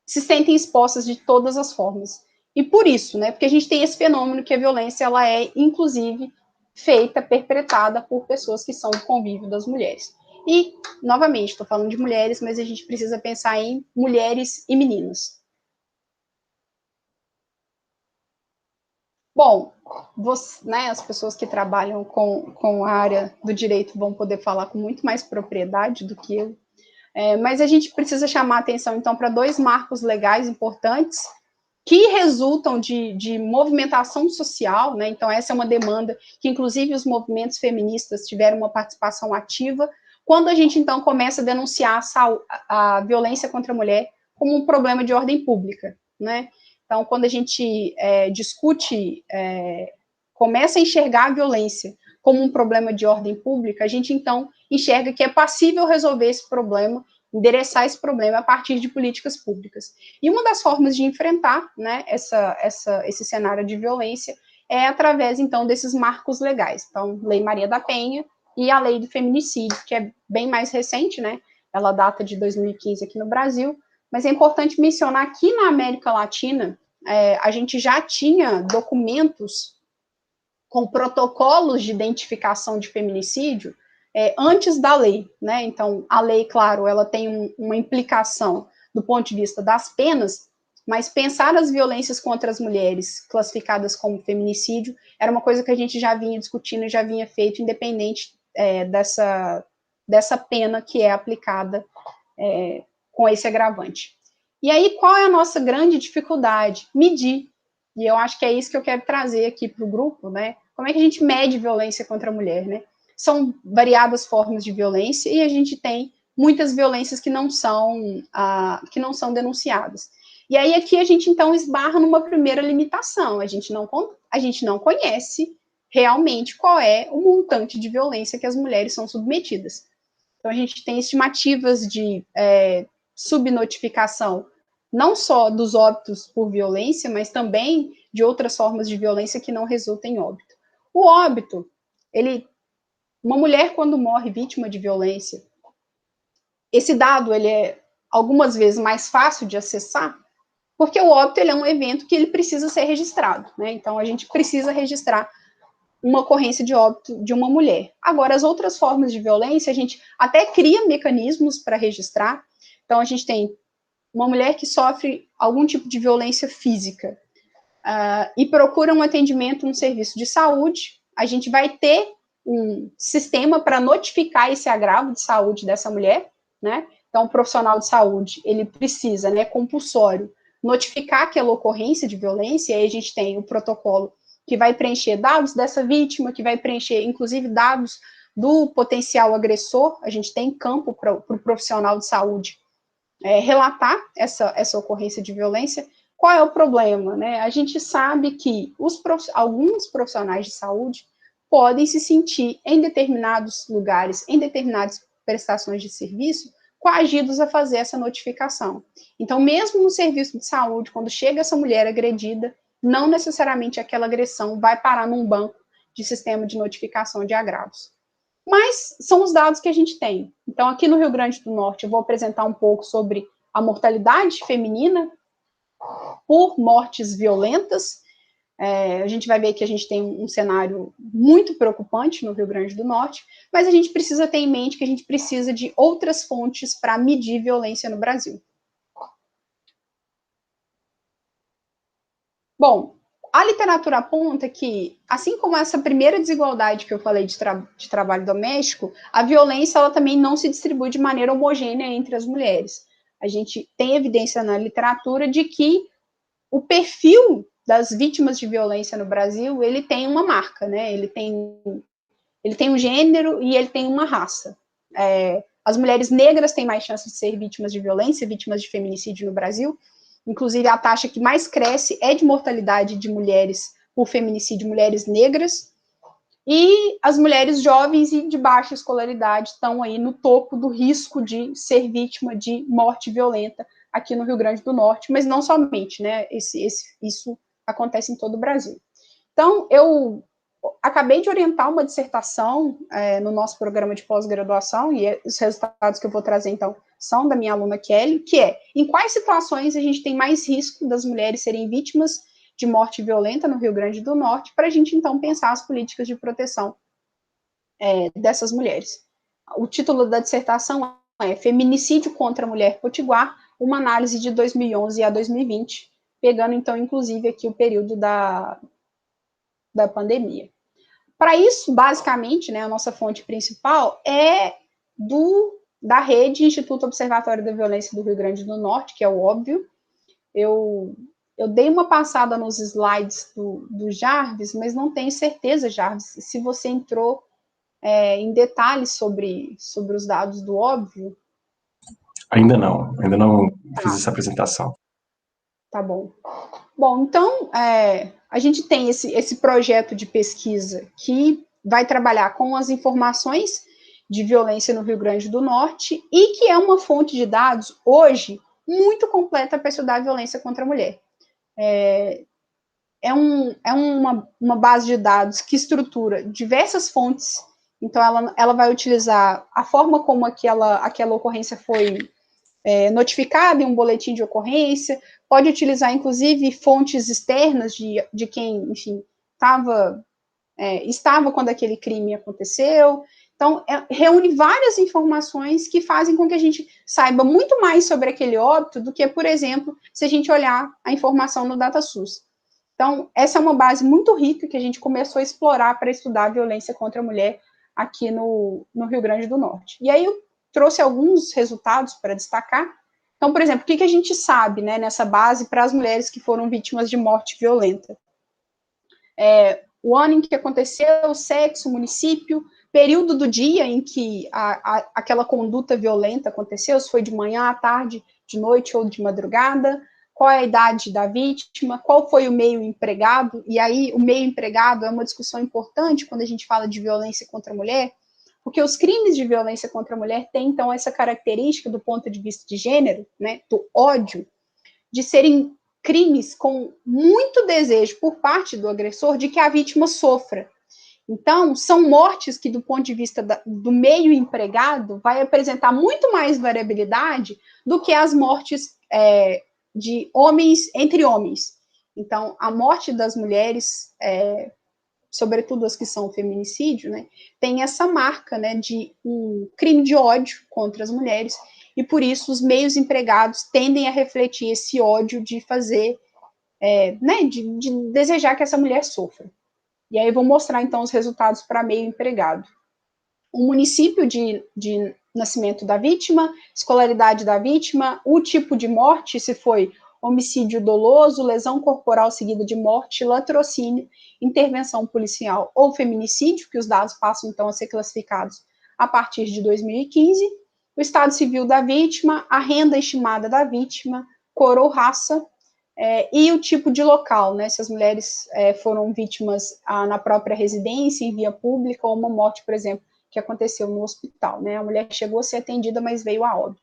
S2: se sentem expostas de todas as formas. E por isso, né? Porque a gente tem esse fenômeno que a violência, ela é, inclusive, feita, perpetrada por pessoas que são do convívio das mulheres. E, novamente, estou falando de mulheres, mas a gente precisa pensar em mulheres e meninos. Bom, né, as pessoas que trabalham com a área do direito vão poder falar com muito mais propriedade do que eu. Mas a gente precisa chamar a atenção, então, para dois marcos legais importantes que resultam de movimentação social, né? Então, essa é uma demanda que, inclusive, os movimentos feministas tiveram uma participação ativa, quando a gente, então, começa a denunciar a violência contra a mulher como um problema de ordem pública, né? Então, quando a gente discute, começa a enxergar a violência como um problema de ordem pública, a gente, então, enxerga que é passível resolver esse problema, endereçar esse problema a partir de políticas públicas. E uma das formas de enfrentar, né, esse cenário de violência é através, então, desses marcos legais. Então, Lei Maria da Penha e a Lei do Feminicídio, que é bem mais recente, né? Ela data de 2015 aqui no Brasil, mas é importante mencionar que na América Latina a gente já tinha documentos com protocolos de identificação de feminicídio antes da lei, né? Então, a lei, claro, ela tem uma implicação do ponto de vista das penas, mas pensar as violências contra as mulheres classificadas como feminicídio era uma coisa que a gente já vinha discutindo e já vinha feito, independente dessa pena que é aplicada com esse agravante. E aí, qual é a nossa grande dificuldade? Medir. E eu acho que é isso que eu quero trazer aqui para o grupo, né? Como é que a gente mede violência contra a mulher, né? São variadas formas de violência e a gente tem muitas violências que não são denunciadas. E aí aqui a gente, então, esbarra numa primeira limitação. A gente não conhece realmente qual é o montante de violência que as mulheres são submetidas. Então, a gente tem estimativas de subnotificação, não só dos óbitos por violência, mas também de outras formas de violência que não resultam em óbito. O óbito, uma mulher quando morre vítima de violência, esse dado ele é algumas vezes mais fácil de acessar, porque o óbito ele é um evento que ele precisa ser registrado, né? Então a gente precisa registrar uma ocorrência de óbito de uma mulher. Agora, as outras formas de violência, a gente até cria mecanismos para registrar. Então, a gente tem uma mulher que sofre algum tipo de violência física e procura um atendimento no serviço de saúde, a gente vai ter um sistema para notificar esse agravo de saúde dessa mulher, né? Então, o profissional de saúde, ele precisa, né, compulsório, notificar aquela ocorrência de violência, e aí a gente tem o protocolo que vai preencher dados dessa vítima, que vai preencher, inclusive, dados do potencial agressor, a gente tem campo para o profissional de saúde relatar essa ocorrência de violência. Qual é o problema, né? A gente sabe que alguns profissionais de saúde podem se sentir em determinados lugares, em determinadas prestações de serviço, coagidos a fazer essa notificação. Então, mesmo no serviço de saúde, quando chega essa mulher agredida, não necessariamente aquela agressão vai parar num banco de sistema de notificação de agravos. Mas são os dados que a gente tem. Então, aqui no Rio Grande do Norte, eu vou apresentar um pouco sobre a mortalidade feminina por mortes violentas. A gente vai ver que a gente tem um cenário muito preocupante no Rio Grande do Norte, mas a gente precisa ter em mente que a gente precisa de outras fontes para medir violência no Brasil. Bom, a literatura aponta que, assim como essa primeira desigualdade que eu falei de trabalho doméstico, a violência ela também não se distribui de maneira homogênea entre as mulheres. A gente tem evidência na literatura de que o perfil das vítimas de violência no Brasil, ele tem uma marca, né? Ele tem um gênero e ele tem uma raça. As mulheres negras têm mais chances de ser vítimas de violência, vítimas de feminicídio no Brasil. Inclusive, a taxa que mais cresce é de mortalidade de mulheres por feminicídio, mulheres negras. E as mulheres jovens e de baixa escolaridade estão aí no topo do risco de ser vítima de morte violenta aqui no Rio Grande do Norte, mas não somente, né? Isso acontece em todo o Brasil. Então, eu acabei de orientar uma dissertação no nosso programa de pós-graduação, e os resultados que eu vou trazer, então, são da minha aluna Kelly, que é em quais situações a gente tem mais risco das mulheres serem vítimas de morte violenta no Rio Grande do Norte, para a gente, então, pensar as políticas de proteção dessas mulheres. O título da dissertação é Feminicídio contra a Mulher Potiguar, uma análise de 2011 a 2020, pegando, então, inclusive, aqui o período da pandemia. Para isso, basicamente, né, a nossa fonte principal é da rede Instituto Observatório da Violência do Rio Grande do Norte, que é o óbvio. Eu dei uma passada nos slides do Jarvis, mas não tenho certeza, Jarvis, se você entrou em detalhes sobre os dados do óbvio.
S3: Ainda não fiz essa apresentação.
S2: Tá bom. Bom, então, a gente tem esse projeto de pesquisa que vai trabalhar com as informações de violência no Rio Grande do Norte e que é uma fonte de dados, hoje, muito completa para estudar a violência contra a mulher. Uma base de dados que estrutura diversas fontes, então ela vai utilizar a forma como aquela ocorrência foi notificada em um boletim de ocorrência, pode utilizar, inclusive, fontes externas de quem, enfim, estava quando aquele crime aconteceu. Então, reúne várias informações que fazem com que a gente saiba muito mais sobre aquele óbito do que, por exemplo, se a gente olhar a informação no DataSUS. Então, essa é uma base muito rica que a gente começou a explorar para estudar a violência contra a mulher aqui no Rio Grande do Norte. E aí eu trouxe alguns resultados para destacar. Então, por exemplo, o que a gente sabe, né, nessa base para as mulheres que foram vítimas de morte violenta? O ano em que aconteceu, o sexo, o município, período do dia em que aquela conduta violenta aconteceu, se foi de manhã à tarde, de noite ou de madrugada, qual é a idade da vítima, qual foi o meio empregado, e aí o meio empregado é uma discussão importante quando a gente fala de violência contra a mulher, porque os crimes de violência contra a mulher têm, então, essa característica do ponto de vista de gênero, né, do ódio, de serem crimes com muito desejo por parte do agressor de que a vítima sofra. Então, são mortes que, do ponto de vista do meio empregado, vai apresentar muito mais variabilidade do que as mortes de homens entre homens. Então, a morte das mulheres, sobretudo as que são feminicídio, né, tem essa marca, né, de um crime de ódio contra as mulheres, e por isso os meios empregados tendem a refletir esse ódio de fazer, né, de desejar que essa mulher sofra. E aí eu vou mostrar, então, os resultados para meio empregado. O município de nascimento da vítima, escolaridade da vítima, o tipo de morte, se foi homicídio doloso, lesão corporal seguida de morte, latrocínio, intervenção policial ou feminicídio, que os dados passam, então, a ser classificados a partir de 2015, o estado civil da vítima, a renda estimada da vítima, cor ou raça, e o tipo de local, né, se as mulheres foram vítimas na própria residência, em via pública, ou uma morte, por exemplo, que aconteceu no hospital, né, a mulher chegou a ser atendida, mas veio a óbito.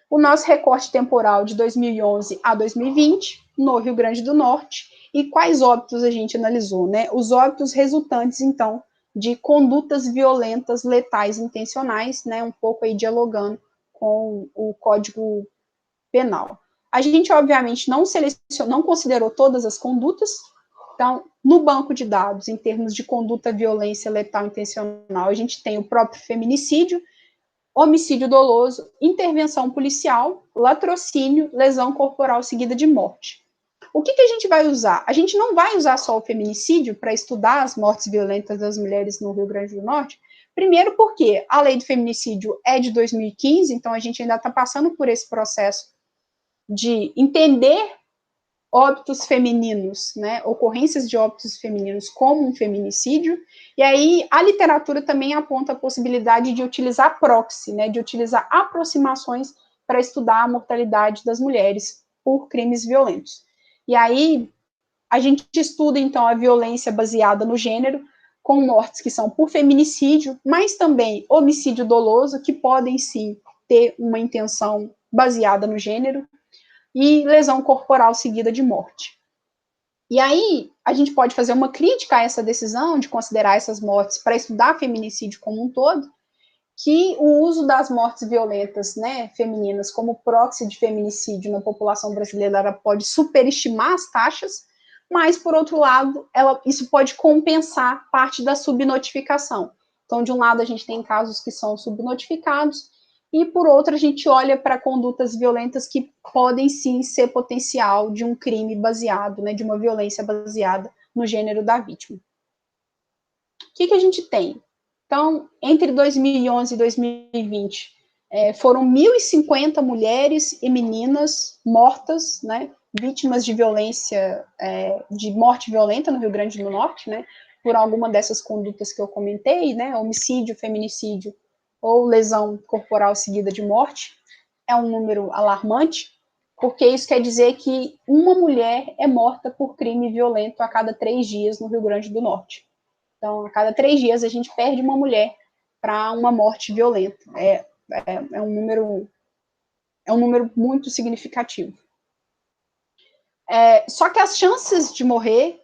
S2: O nosso recorte temporal de 2011 a 2020, no Rio Grande do Norte, e quais óbitos a gente analisou, né, os óbitos resultantes, então, de condutas violentas, letais, intencionais, né, um pouco aí dialogando com o Código Penal. A gente, obviamente, não considerou todas as condutas. Então, no banco de dados, em termos de conduta, violência letal intencional, a gente tem o próprio feminicídio, homicídio doloso, intervenção policial, latrocínio, lesão corporal seguida de morte. O que a gente vai usar? A gente não vai usar só o feminicídio para estudar as mortes violentas das mulheres no Rio Grande do Norte, primeiro porque a lei do feminicídio é de 2015, então a gente ainda está passando por esse processo de entender óbitos femininos, né, ocorrências de óbitos femininos como um feminicídio, e aí a literatura também aponta a possibilidade de utilizar proxy, né, de utilizar aproximações para estudar a mortalidade das mulheres por crimes violentos. E aí a gente estuda, então, a violência baseada no gênero, com mortes que são por feminicídio, mas também homicídio doloso, que podem, sim, ter uma intenção baseada no gênero, e lesão corporal seguida de morte. E aí, a gente pode fazer uma crítica a essa decisão de considerar essas mortes para estudar feminicídio como um todo, que o uso das mortes violentas, né, femininas, como proxy de feminicídio na população brasileira pode superestimar as taxas, mas, por outro lado, isso pode compensar parte da subnotificação. Então, de um lado, a gente tem casos que são subnotificados, e, por outro, a gente olha para condutas violentas que podem, sim, ser potencial de um crime baseado, né, de uma violência baseada no gênero da vítima. O que a gente tem? Então, entre 2011 e 2020, foram 1.050 mulheres e meninas mortas, né, vítimas de violência, de morte violenta no Rio Grande do Norte, né, por alguma dessas condutas que eu comentei, né, homicídio, feminicídio ou lesão corporal seguida de morte. É um número alarmante, porque isso quer dizer que uma mulher é morta por crime violento a cada 3 dias no Rio Grande do Norte. Então, a cada 3 dias a gente perde uma mulher para uma morte violenta. É um número muito significativo. Só que as chances de morrer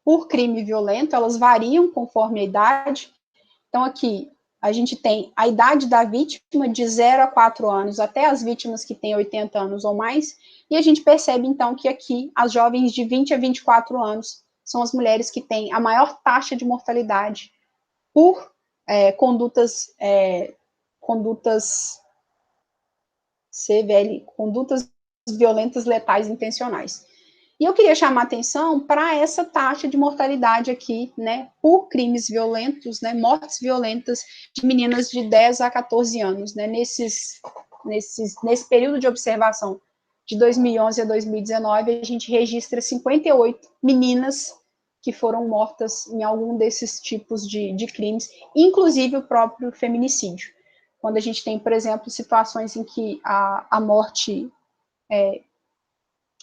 S2: por crime violento, elas variam conforme a idade. Então, aqui, a gente tem a idade da vítima de 0 a 4 anos, até as vítimas que têm 80 anos ou mais, e a gente percebe, então, que aqui, as jovens de 20 a 24 anos são as mulheres que têm a maior taxa de mortalidade por condutas CVL, condutas violentas letais intencionais. E eu queria chamar a atenção para essa taxa de mortalidade aqui, né, por crimes violentos, né, mortes violentas de meninas de 10 a 14 anos, né, nesse período de observação de 2011 a 2019, a gente registra 58 meninas que foram mortas em algum desses tipos de crimes, inclusive o próprio feminicídio. Quando a gente tem, por exemplo, situações em que a morte,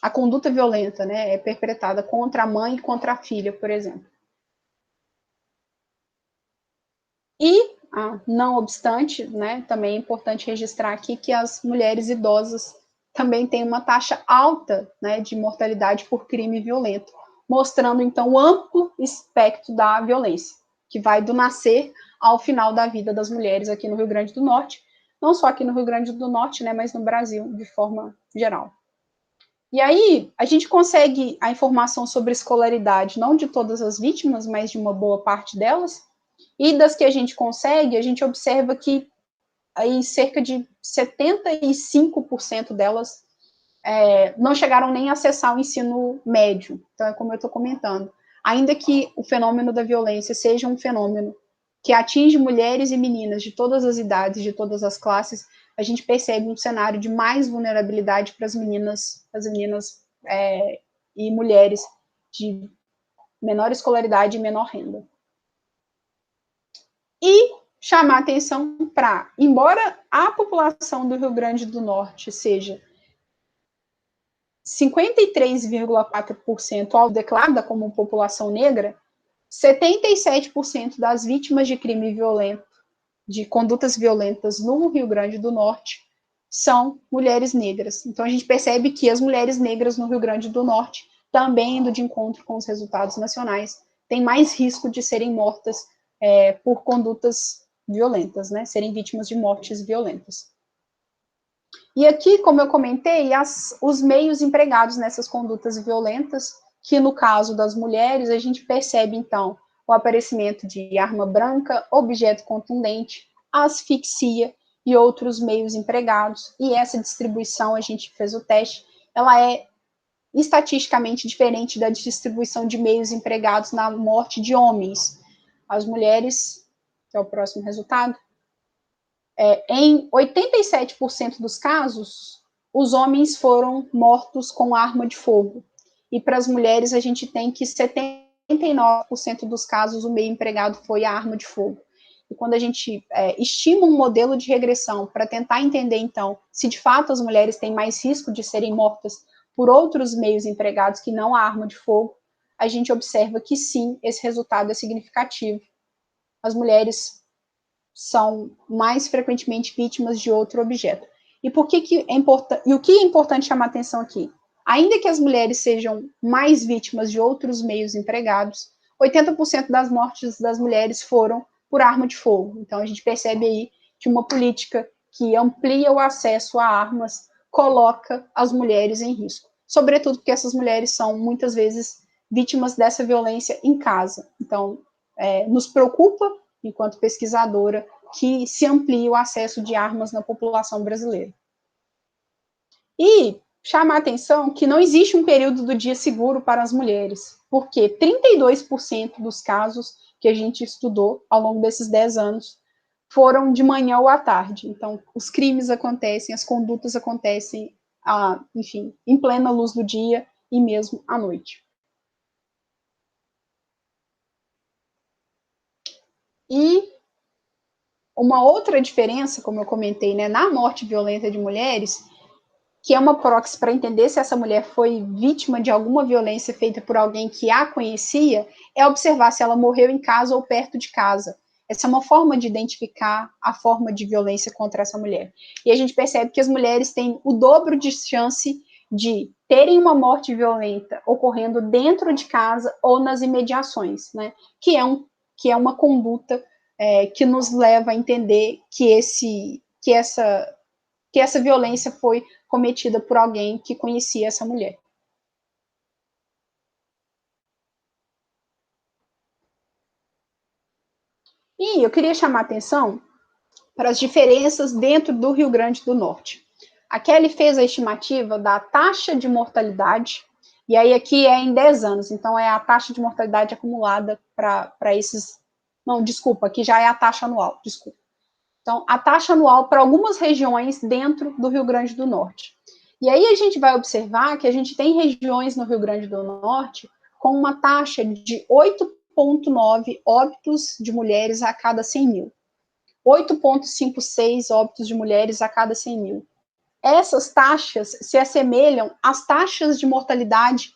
S2: a conduta violenta, né, é perpetrada contra a mãe e contra a filha, por exemplo. E, não obstante, né, também é importante registrar aqui que as mulheres idosas também têm uma taxa alta, né, de mortalidade por crime violento, mostrando, então, o amplo espectro da violência, que vai do nascer ao final da vida das mulheres aqui no Rio Grande do Norte, não só aqui no Rio Grande do Norte, né, mas no Brasil, de forma geral. E aí, a gente consegue a informação sobre escolaridade, não de todas as vítimas, mas de uma boa parte delas, e das que a gente consegue, a gente observa que aí cerca de 75% delas não chegaram nem a acessar o ensino médio. Então, é como eu estou comentando. Ainda que o fenômeno da violência seja um fenômeno que atinge mulheres e meninas de todas as idades, de todas as classes, a gente percebe um cenário de mais vulnerabilidade para as meninas e mulheres de menor escolaridade e menor renda. E chamar atenção para, embora a população do Rio Grande do Norte seja 53,4% autodeclarada como população negra, 77% das vítimas de crime violento, de condutas violentas no Rio Grande do Norte, são mulheres negras. Então, a gente percebe que as mulheres negras no Rio Grande do Norte, também indo de encontro com os resultados nacionais, têm mais risco de serem mortas por condutas violentas, né? Serem vítimas de mortes violentas. E aqui, como eu comentei, os meios empregados nessas condutas violentas, que no caso das mulheres, a gente percebe, então, o aparecimento de arma branca, objeto contundente, asfixia e outros meios empregados. E essa distribuição, a gente fez o teste, ela é estatisticamente diferente da distribuição de meios empregados na morte de homens. As mulheres, que é o próximo resultado, em 87% dos casos, os homens foram mortos com arma de fogo. E para as mulheres, a gente tem que 79% dos casos, o meio empregado foi a arma de fogo. E quando a gente estima um modelo de regressão para tentar entender, então, se de fato as mulheres têm mais risco de serem mortas por outros meios empregados que não a arma de fogo, a gente observa que sim, esse resultado é significativo. As mulheres são mais frequentemente vítimas de outro objeto. E por que é importante? E o que é importante chamar atenção aqui? Ainda que as mulheres sejam mais vítimas de outros meios empregados, 80% das mortes das mulheres foram por arma de fogo. Então a gente percebe aí que uma política que amplia o acesso a armas coloca as mulheres em risco. Sobretudo porque essas mulheres são muitas vezes vítimas dessa violência em casa. Então, nos preocupa, enquanto pesquisadora, que se amplie o acesso de armas na população brasileira. E chamar a atenção que não existe um período do dia seguro para as mulheres, porque 32% dos casos que a gente estudou ao longo desses 10 anos foram de manhã ou à tarde. Então, os crimes acontecem, as condutas acontecem, enfim, em plena luz do dia e mesmo à noite. E uma outra diferença, como eu comentei, né, na morte violenta de mulheres, que é uma proxy para entender se essa mulher foi vítima de alguma violência feita por alguém que a conhecia, é observar se ela morreu em casa ou perto de casa. Essa é uma forma de identificar a forma de violência contra essa mulher. E a gente percebe que as mulheres têm o dobro de chance de terem uma morte violenta ocorrendo dentro de casa ou nas imediações, né? Que é uma conduta que nos leva a entender que essa violência foi cometida por alguém que conhecia essa mulher. E eu queria chamar a atenção para as diferenças dentro do Rio Grande do Norte. A Kelly fez a estimativa da taxa de mortalidade, e aí aqui é em 10 anos, então é a taxa de mortalidade acumulada para esses... Não, desculpa, aqui já é a taxa anual, desculpa. Então, a taxa anual para algumas regiões dentro do Rio Grande do Norte. E aí a gente vai observar que a gente tem regiões no Rio Grande do Norte com uma taxa de 8,9 óbitos de mulheres a cada 100 mil. 8,56 óbitos de mulheres a cada 100 mil. Essas taxas se assemelham às taxas de mortalidade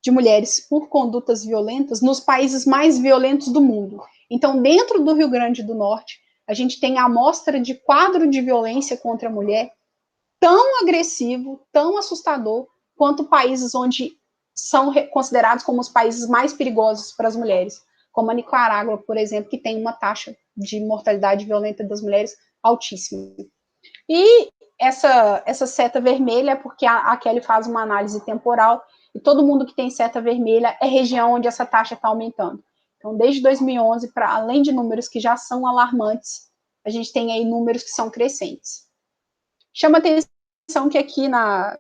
S2: de mulheres por condutas violentas nos países mais violentos do mundo. Então, dentro do Rio Grande do Norte, a gente tem a amostra de quadro de violência contra a mulher tão agressivo, tão assustador, quanto países onde são considerados como os países mais perigosos para as mulheres, como a Nicarágua, por exemplo, que tem uma taxa de mortalidade violenta das mulheres altíssima. E essa seta vermelha é porque a Kelly faz uma análise temporal, e todo mundo que tem seta vermelha é região onde essa taxa está aumentando. Então, desde 2011, para além de números que já são alarmantes, a gente tem aí números que são crescentes. Chama atenção que aqui na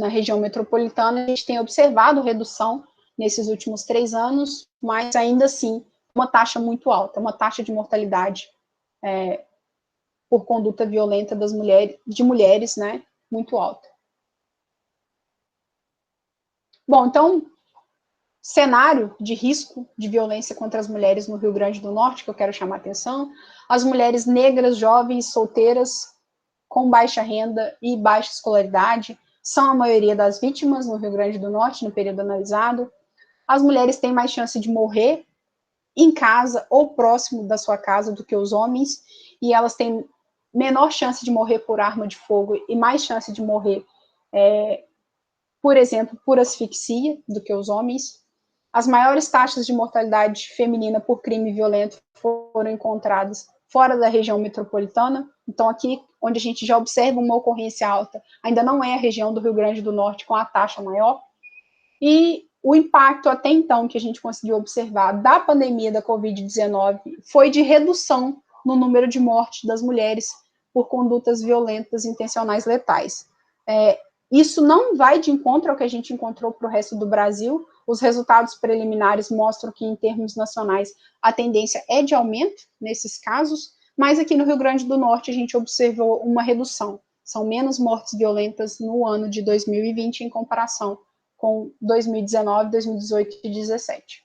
S2: região metropolitana a gente tem observado redução nesses últimos 3 anos, mas ainda assim uma taxa muito alta, uma taxa de mortalidade por conduta violenta de mulheres, né, muito alta. Bom, então, cenário de risco de violência contra as mulheres no Rio Grande do Norte, que eu quero chamar a atenção, as mulheres negras, jovens, solteiras, com baixa renda e baixa escolaridade, são a maioria das vítimas no Rio Grande do Norte, no período analisado. As mulheres têm mais chance de morrer em casa ou próximo da sua casa do que os homens, e elas têm menor chance de morrer por arma de fogo e mais chance de morrer, por exemplo, por asfixia do que os homens. As maiores taxas de mortalidade feminina por crime violento foram encontradas fora da região metropolitana. Então, aqui, onde a gente já observa uma ocorrência alta, ainda não é a região do Rio Grande do Norte com a taxa maior. E o impacto até então que a gente conseguiu observar da pandemia da Covid-19 foi de redução no número de mortes das mulheres por condutas violentas intencionais letais. Isso não vai de encontro ao que a gente encontrou para o resto do Brasil. Os resultados preliminares mostram que, em termos nacionais, a tendência é de aumento nesses casos, mas aqui no Rio Grande do Norte a gente observou uma redução. São menos mortes violentas no ano de 2020 em comparação com 2019, 2018 e 2017.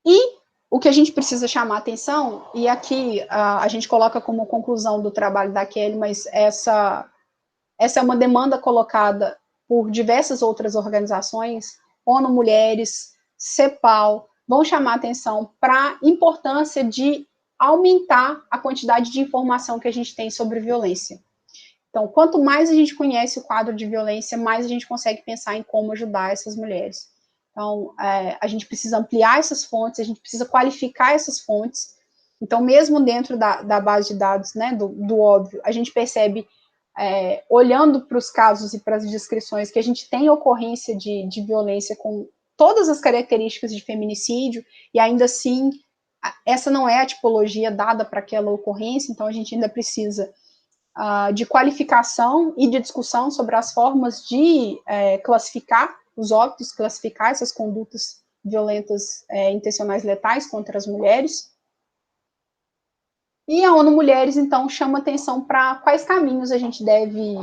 S2: E o que a gente precisa chamar a atenção, e aqui a gente coloca como conclusão do trabalho da Kelly, mas essa é uma demanda colocada por diversas outras organizações, ONU Mulheres, CEPAL, vão chamar a atenção para a importância de aumentar a quantidade de informação que a gente tem sobre violência. Então, quanto mais a gente conhece o quadro de violência, mais a gente consegue pensar em como ajudar essas mulheres. Então, a gente precisa ampliar essas fontes, a gente precisa qualificar essas fontes. Então, mesmo dentro da base de dados, né, do óbvio, a gente percebe, olhando para os casos e para as descrições, que a gente tem ocorrência de violência com todas as características de feminicídio, e ainda assim, essa não é a tipologia dada para aquela ocorrência, então a gente ainda precisa de qualificação e de discussão sobre as formas de classificar os óbitos, classificar essas condutas violentas intencionais letais contra as mulheres. E a ONU Mulheres, então, chama atenção para quais caminhos a gente deve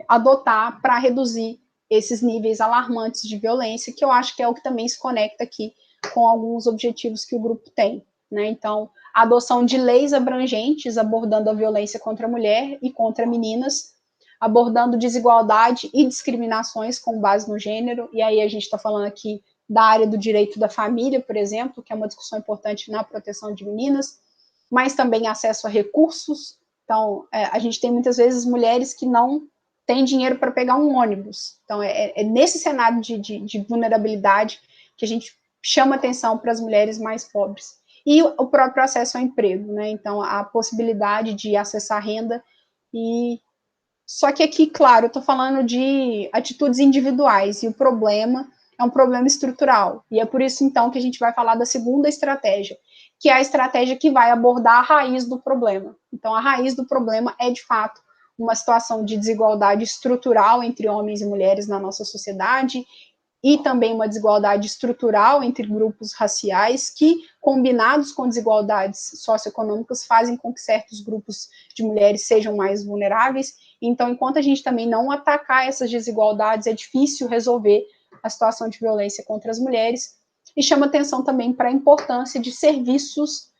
S2: adotar para reduzir esses níveis alarmantes de violência, que eu acho que é o que também se conecta aqui com alguns objetivos que o grupo tem, né? Então, a adoção de leis abrangentes abordando a violência contra a mulher e contra meninas, abordando desigualdade e discriminações com base no gênero, e aí a gente está falando aqui da área do direito da família, por exemplo, que é uma discussão importante na proteção de meninas, mas também acesso a recursos. Então, a gente tem muitas vezes mulheres que não têm dinheiro para pegar um ônibus. Então, é nesse cenário de vulnerabilidade que a gente chama atenção para as mulheres mais pobres. E o próprio acesso ao emprego, né? Então, a possibilidade de acessar renda. Só que aqui, claro, eu estou falando de atitudes individuais, e o problema é um problema estrutural. E é por isso, então, que a gente vai falar da segunda estratégia, que é a estratégia que vai abordar a raiz do problema. Então, a raiz do problema é, de fato, uma situação de desigualdade estrutural entre homens e mulheres na nossa sociedade, e também uma desigualdade estrutural entre grupos raciais que, combinados com desigualdades socioeconômicas, fazem com que certos grupos de mulheres sejam mais vulneráveis. Então, enquanto a gente também não atacar essas desigualdades, é difícil resolver a situação de violência contra as mulheres, e chama atenção também para a importância de serviços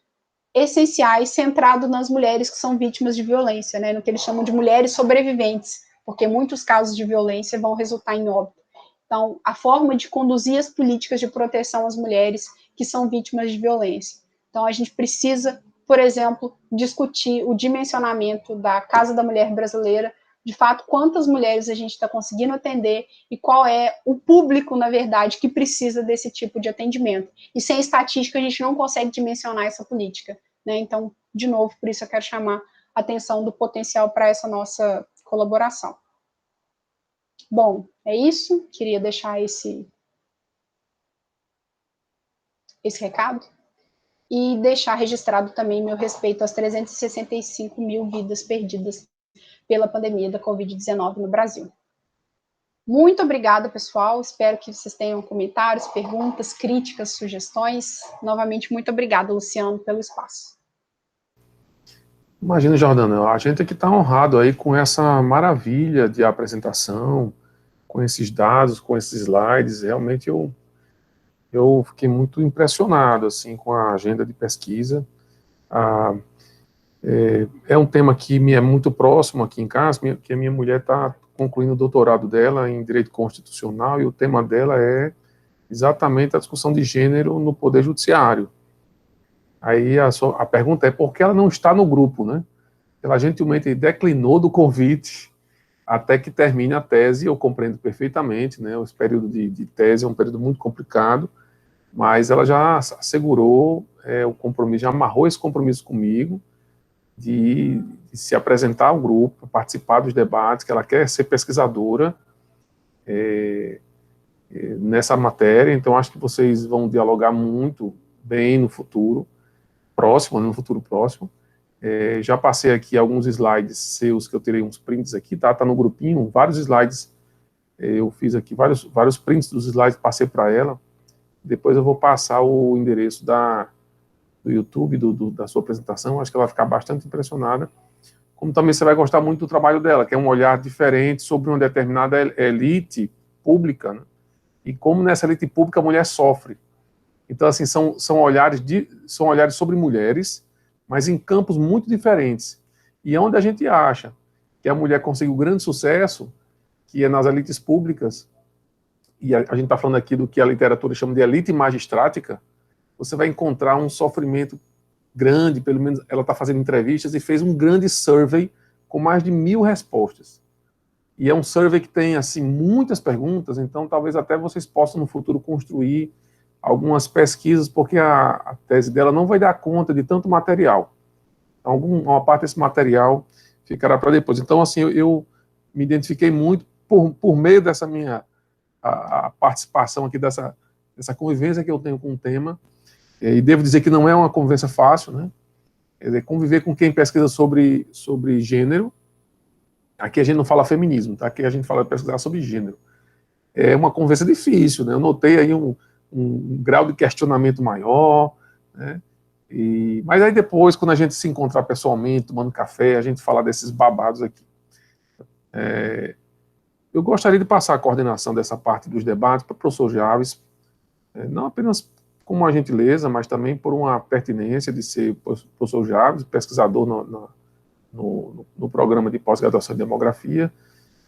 S2: essenciais centrados nas mulheres que são vítimas de violência, né, no que eles chamam de mulheres sobreviventes, porque muitos casos de violência vão resultar em óbito. Então, a forma de conduzir as políticas de proteção às mulheres que são vítimas de violência. Então, a gente precisa, por exemplo, discutir o dimensionamento da Casa da Mulher Brasileira, de fato, quantas mulheres a gente está conseguindo atender e qual é o público, na verdade, que precisa desse tipo de atendimento. E sem estatística, a gente não consegue dimensionar essa política, né? Então, de novo, por isso eu quero chamar a atenção do potencial para essa nossa colaboração. Bom, é isso. Queria deixar esse recado e deixar registrado também meu respeito às 365 mil vidas perdidas pela pandemia da Covid-19 no Brasil. Muito obrigada, pessoal. Espero que vocês tenham comentários, perguntas, críticas, sugestões. Novamente, muito obrigada, Luciano, pelo espaço.
S1: Imagina, Jordana, a gente aqui está honrado aí com essa maravilha de apresentação, com esses dados, com esses slides. Realmente eu fiquei muito impressionado assim com a agenda de pesquisa. É um tema que me é muito próximo aqui em casa, que a minha mulher está concluindo o doutorado dela em Direito Constitucional, e o tema dela é exatamente a discussão de gênero no Poder Judiciário. Aí a pergunta é por que ela não está no grupo, né? Ela gentilmente declinou do convite até que termine a tese. Eu compreendo perfeitamente, né? Esse período de tese é um período muito complicado, mas ela já assegurou o compromisso, já amarrou esse compromisso comigo de se apresentar ao grupo, participar dos debates, que ela quer ser pesquisadora nessa matéria, então acho que vocês vão dialogar muito bem no futuro próximo. Já passei aqui alguns slides seus, que eu tirei uns prints aqui, tá no grupinho, vários slides, eu fiz aqui vários prints dos slides, passei para ela. Depois eu vou passar o endereço do YouTube, da sua apresentação, acho que ela vai ficar bastante impressionada. Como também você vai gostar muito do trabalho dela, que é um olhar diferente sobre uma determinada elite pública, né? E como nessa elite pública a mulher sofre. Então, assim, são olhares sobre mulheres, mas em campos muito diferentes. E onde a gente acha que a mulher conseguiu grande sucesso, que é nas elites públicas, e a gente está falando aqui do que a literatura chama de elite magistrática, você vai encontrar um sofrimento grande, pelo menos ela está fazendo entrevistas e fez um grande survey com mais de 1000 respostas. E é um survey que tem, assim, muitas perguntas, então talvez até vocês possam no futuro construir algumas pesquisas, porque a tese dela não vai dar conta de tanto material. Então, uma parte desse material ficará para depois. Então, assim, eu me identifiquei muito por meio dessa minha a participação aqui dessa convivência que eu tenho com o tema, e devo dizer que não é uma convivência fácil, né? Quer dizer, conviver com quem pesquisa sobre gênero, aqui a gente não fala feminismo, tá? Aqui a gente fala pesquisar sobre gênero. É uma convivência difícil, né? Eu notei aí um grau de questionamento maior, né? Mas aí depois, quando a gente se encontrar pessoalmente, tomando café, a gente falar desses babados aqui. Eu gostaria de passar a coordenação dessa parte dos debates para o professor Javes, não apenas com uma gentileza, mas também por uma pertinência de ser professor Javes, pesquisador no programa de pós-graduação em demografia.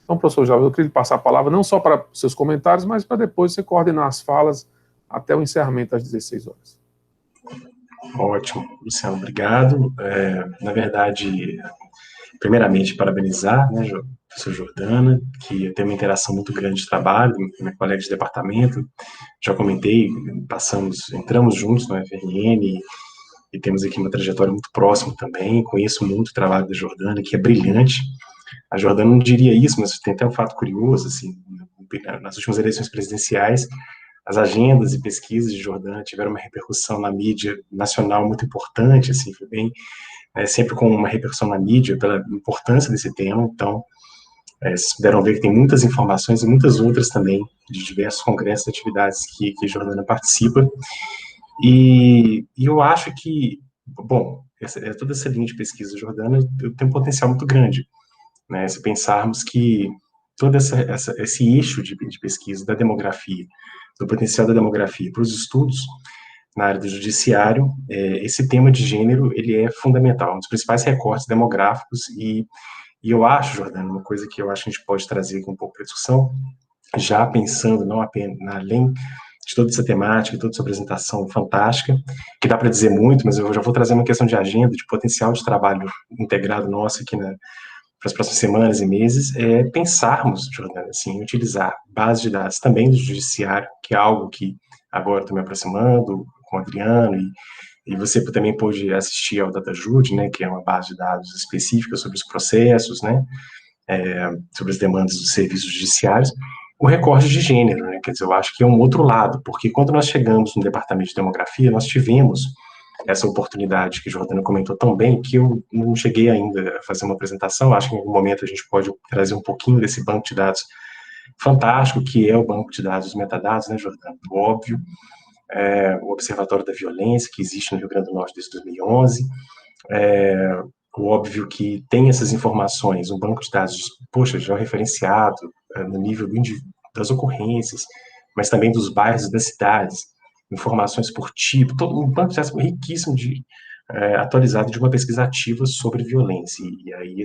S1: Então, professor Javes, eu queria lhe passar a palavra não só para seus comentários, mas para depois você coordenar as falas até o encerramento às 16 horas.
S3: Ótimo, Luciano, obrigado. Na verdade, primeiramente, parabenizar, né, professor Jordana, que tem uma interação muito grande de trabalho, minha colega de departamento. Já comentei, entramos juntos no FRN e temos aqui uma trajetória muito próxima também. Conheço muito o trabalho da Jordana, que é brilhante. A Jordana não diria isso, mas tem até um fato curioso, assim, nas últimas eleições presidenciais, as agendas e pesquisas de Jordana tiveram uma repercussão na mídia nacional muito importante, assim, foi bem, sempre com uma repercussão na mídia pela importância desse tema. Então, vocês puderam ver que tem muitas informações e muitas outras também de diversos congressos e atividades que Jordana participa. E eu acho que, bom, toda essa linha de pesquisa de Jordana tem um potencial muito grande, né? Se pensarmos que todo esse eixo de pesquisa da demografia, do potencial da demografia para os estudos na área do judiciário, esse tema de gênero, ele é fundamental, um dos principais recortes demográficos, e eu acho, Jordana, uma coisa que eu acho que a gente pode trazer aqui um pouco para a discussão, já pensando não apenas além de toda essa temática, toda essa apresentação fantástica, que dá para dizer muito, mas eu já vou trazer uma questão de agenda, de potencial de trabalho integrado nosso aqui para as próximas semanas e meses, pensarmos, Jordana, assim, utilizar bases de dados também do judiciário, que é algo que agora estou me aproximando com o Adriano, e você também pôde assistir ao DataJud, né, que é uma base de dados específica sobre os processos, né, sobre as demandas dos serviços judiciários, o recorte de gênero, né, quer dizer, eu acho que é um outro lado, porque quando nós chegamos no departamento de demografia, nós tivemos essa oportunidade que a Jordana comentou tão bem, que eu não cheguei ainda a fazer uma apresentação, acho que em algum momento a gente pode trazer um pouquinho desse banco de dados fantástico, que é o banco de dados, os metadados, né, Jordana, óbvio, o Observatório da Violência, que existe no Rio Grande do Norte desde 2011, o óbvio que tem essas informações, um banco de dados, poxa, já referenciado no nível das ocorrências, mas também dos bairros e das cidades, informações por tipo, todo um banco de dados riquíssimo atualizado de uma pesquisa ativa sobre violência. E aí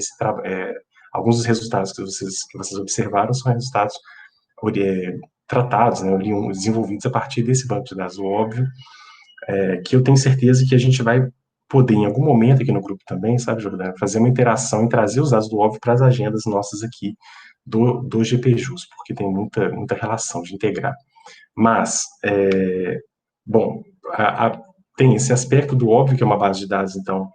S3: alguns dos resultados que vocês observaram são resultados tratados, né, desenvolvidos a partir desse banco de dados. O óbvio que eu tenho certeza que a gente vai poder, em algum momento aqui no grupo também, sabe, Jordana, fazer uma interação e trazer os dados do óbvio para as agendas nossas aqui do GPJus, porque tem muita relação de integrar. Mas, bom, tem esse aspecto do óbvio, que é uma base de dados, então,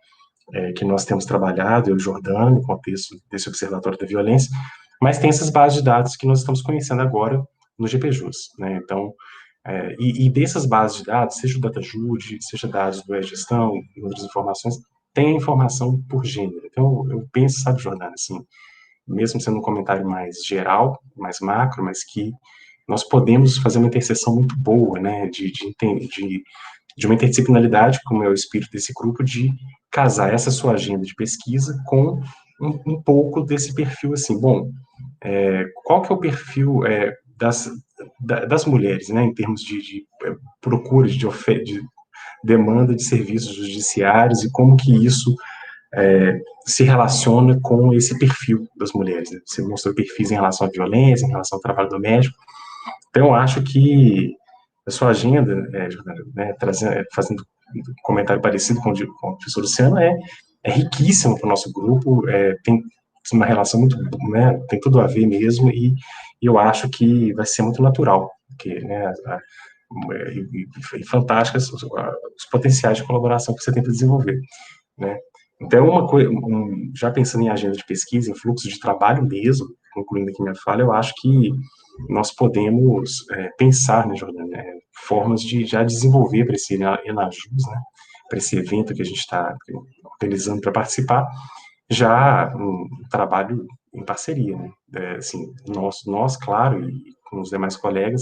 S3: que nós temos trabalhado, eu e o Jordano, no contexto desse Observatório da Violência, mas tem essas bases de dados que nós estamos conhecendo agora no GPJus, né? Então, e dessas bases de dados, seja o DataJude, seja dados do E-Gestão e outras informações, tem a informação por gênero. Então, eu penso, sabe, Jordana, assim, mesmo sendo um comentário mais geral, mais macro, mas que nós podemos fazer uma interseção muito boa, né, de uma interdisciplinaridade, como é o espírito desse grupo, de casar essa sua agenda de pesquisa com um pouco desse perfil, assim, bom, qual que é o perfil das mulheres, né, em termos de procura, de demanda de serviços judiciários e como que isso se relaciona com esse perfil das mulheres. Né? Você mostrou perfis em relação à violência, em relação ao trabalho doméstico. Então, eu acho que a sua agenda, Jordana, né, fazendo um comentário parecido com o professor Luciano, é riquíssimo para o nosso grupo, tem uma relação muito, né, tem tudo a ver mesmo, e eu acho que vai ser muito natural, porque, né, e fantásticas os potenciais de colaboração que você tenta desenvolver, né. Então, uma coisa, já pensando em agenda de pesquisa, em fluxo de trabalho mesmo, concluindo aqui minha fala, eu acho que nós podemos pensar, né, Jordana, formas de já desenvolver para esse Enajus, né, para esse evento que a gente está organizando para participar, já um trabalho em parceria, né, assim, nós, claro, e com os demais colegas,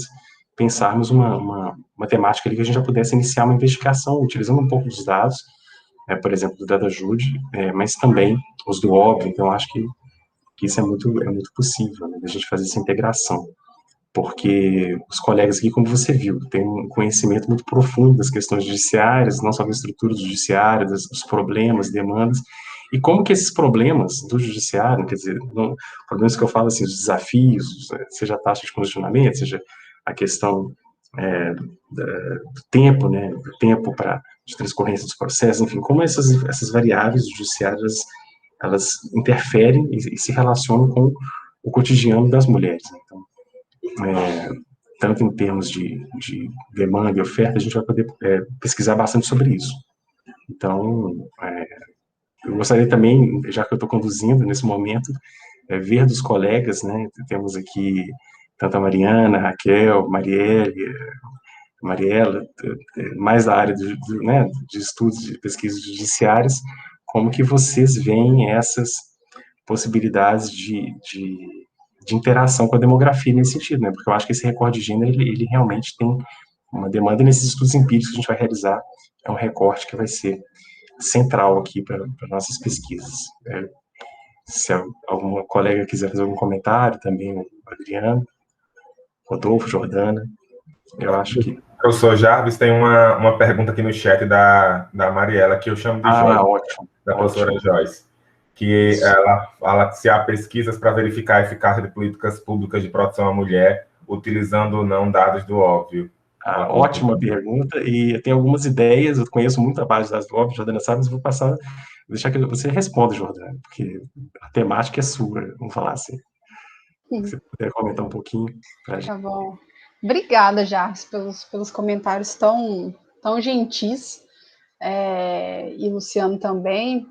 S3: pensarmos uma temática ali que a gente já pudesse iniciar uma investigação, utilizando um pouco dos dados, por exemplo, do DataJude, mas também os do óbvio, então acho que isso é muito possível, né, da gente fazer essa integração, porque os colegas aqui, como você viu, têm um conhecimento muito profundo das questões judiciárias, não só da estrutura judiciária, dos problemas, demandas, e como que esses problemas do judiciário, quer dizer, problemas que eu falo assim, os desafios, seja a taxa de congestionamento, seja a questão do tempo, né, do tempo de transcorrência dos processos, enfim, como essas variáveis judiciárias, elas interferem e se relacionam com o cotidiano das mulheres. Então, tanto em termos de demanda e oferta, a gente vai poder pesquisar bastante sobre isso. Então, eu gostaria também, já que eu estou conduzindo nesse momento, ver dos colegas, né, temos aqui tanto a Mariana, a Raquel, Mariela, mais da área né, de estudos de pesquisas judiciárias, como que vocês veem essas possibilidades de interação com a demografia nesse sentido, né? Porque eu acho que esse recorte de gênero, ele realmente tem uma demanda nesses estudos empíricos que a gente vai realizar, é um recorte que vai ser central aqui para nossas pesquisas. Se alguma colega quiser fazer algum comentário, também o Adriano, Rodolfo, Jordana, eu acho que...
S4: Professor Jarvis, tem uma pergunta aqui no chat da Mariela, que eu chamo de Joyce,
S3: ótimo,
S4: da professora Joyce, que ela fala se há pesquisas para verificar a eficácia de políticas públicas de proteção à mulher, utilizando ou não dados do óbvio.
S3: Ótima pergunta, e tem algumas ideias, eu conheço muito a base das do óbvio, Jordana sabe, mas vou deixar que você responda, Jordana, porque a temática é sua, vamos falar assim. Se você puder comentar um pouquinho pra gente.
S2: Tá bom. Obrigada, Jarvis, pelos comentários tão gentis, e Luciano também.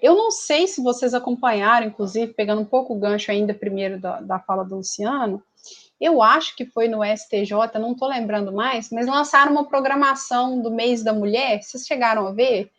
S2: Eu não sei se vocês acompanharam, inclusive, pegando um pouco o gancho ainda primeiro da fala do Luciano, eu acho que foi no STJ, não estou lembrando mais, mas lançaram uma programação do mês da mulher, vocês chegaram a ver?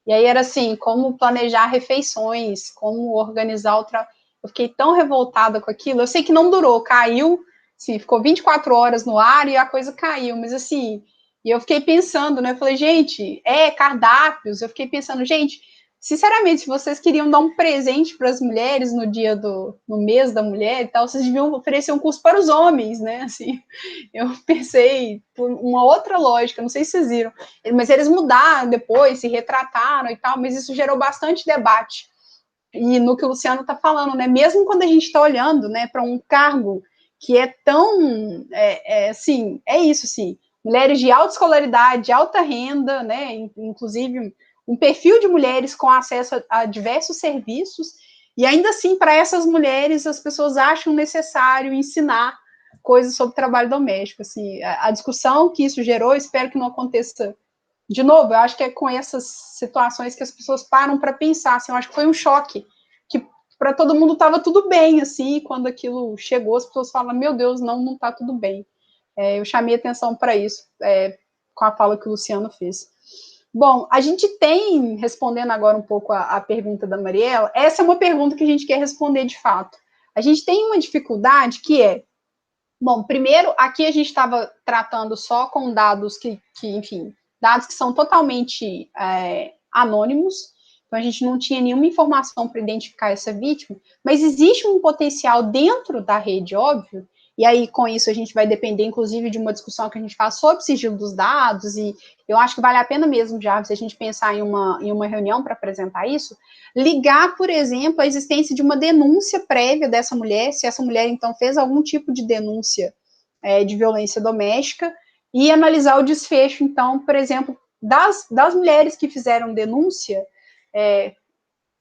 S2: E aí era assim, como planejar refeições, como organizar o trabalho. Eu fiquei tão revoltada com aquilo, eu sei que não durou, caiu, assim, ficou 24 horas no ar e a coisa caiu, mas assim, e eu fiquei pensando, né, eu falei, gente, cardápios, eu fiquei pensando, gente, sinceramente, se vocês queriam dar um presente para as mulheres no mês da mulher e tal, vocês deviam oferecer um curso para os homens, né, assim, eu pensei por uma outra lógica, não sei se vocês viram, mas eles mudaram depois, se retrataram e tal, mas isso gerou bastante debate, e no que o Luciano está falando, né, mesmo quando a gente está olhando, né, para um cargo que é tão, assim, é isso, sim, mulheres de alta escolaridade, alta renda, né, inclusive um perfil de mulheres com acesso a diversos serviços, e ainda assim, para essas mulheres, as pessoas acham necessário ensinar coisas sobre trabalho doméstico. Assim, a discussão que isso gerou, espero que não aconteça de novo, eu acho que é com essas situações que as pessoas param para pensar, assim, eu acho que foi um choque, que para todo mundo estava tudo bem, assim, e quando aquilo chegou, as pessoas falam, meu Deus, não está tudo bem. Eu chamei atenção para isso, com a fala que o Luciano fez. Bom, a gente tem, respondendo agora um pouco a pergunta da Mariela, essa é uma pergunta que a gente quer responder de fato. A gente tem uma dificuldade que é, bom, primeiro, aqui a gente estava tratando só com dados enfim, dados que são totalmente anônimos, então a gente não tinha nenhuma informação para identificar essa vítima, mas existe um potencial dentro da rede, óbvio, e aí com isso a gente vai depender, inclusive, de uma discussão que a gente faz sobre o sigilo dos dados, e eu acho que vale a pena mesmo, já, se a gente pensar em uma reunião para apresentar isso, ligar, por exemplo, a existência de uma denúncia prévia dessa mulher, se essa mulher, então, fez algum tipo de denúncia de violência doméstica, e analisar o desfecho, então, por exemplo, das mulheres que fizeram denúncia,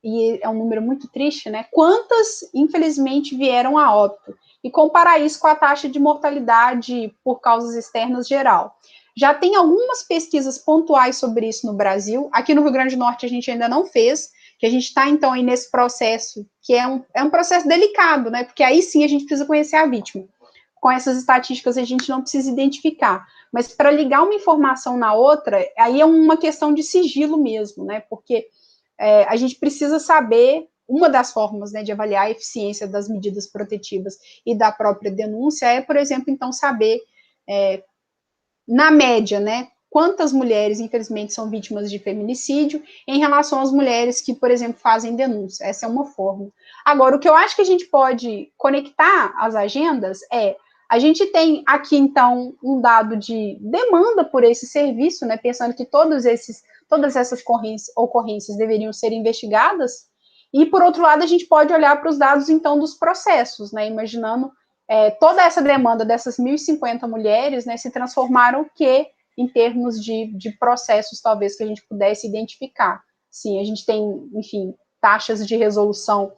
S2: e é um número muito triste, né? Quantas, infelizmente, vieram a óbito? E comparar isso com a taxa de mortalidade por causas externas geral. Já tem algumas pesquisas pontuais sobre isso no Brasil. Aqui no Rio Grande do Norte a gente ainda não fez, que a gente está, então, aí nesse processo, que é um processo delicado, né? Porque aí sim a gente precisa conhecer a vítima. Com essas estatísticas a gente não precisa identificar. Mas para ligar uma informação na outra, aí é uma questão de sigilo mesmo, né? Porque a gente precisa saber, uma das formas, né, de avaliar a eficiência das medidas protetivas e da própria denúncia é, por exemplo, então, saber, na média, né, quantas mulheres, infelizmente, são vítimas de feminicídio em relação às mulheres que, por exemplo, fazem denúncia. Essa é uma forma. Agora, o que eu acho que a gente pode conectar às agendas a gente tem aqui, então, um dado de demanda por esse serviço, né, pensando que todas essas ocorrências deveriam ser investigadas, e, por outro lado, a gente pode olhar para os dados, então, dos processos, né, imaginando toda essa demanda dessas 1.050 mulheres, né, se transformaram o quê em termos de processos, talvez, que a gente pudesse identificar. Sim, a gente tem, enfim, taxas de resolução.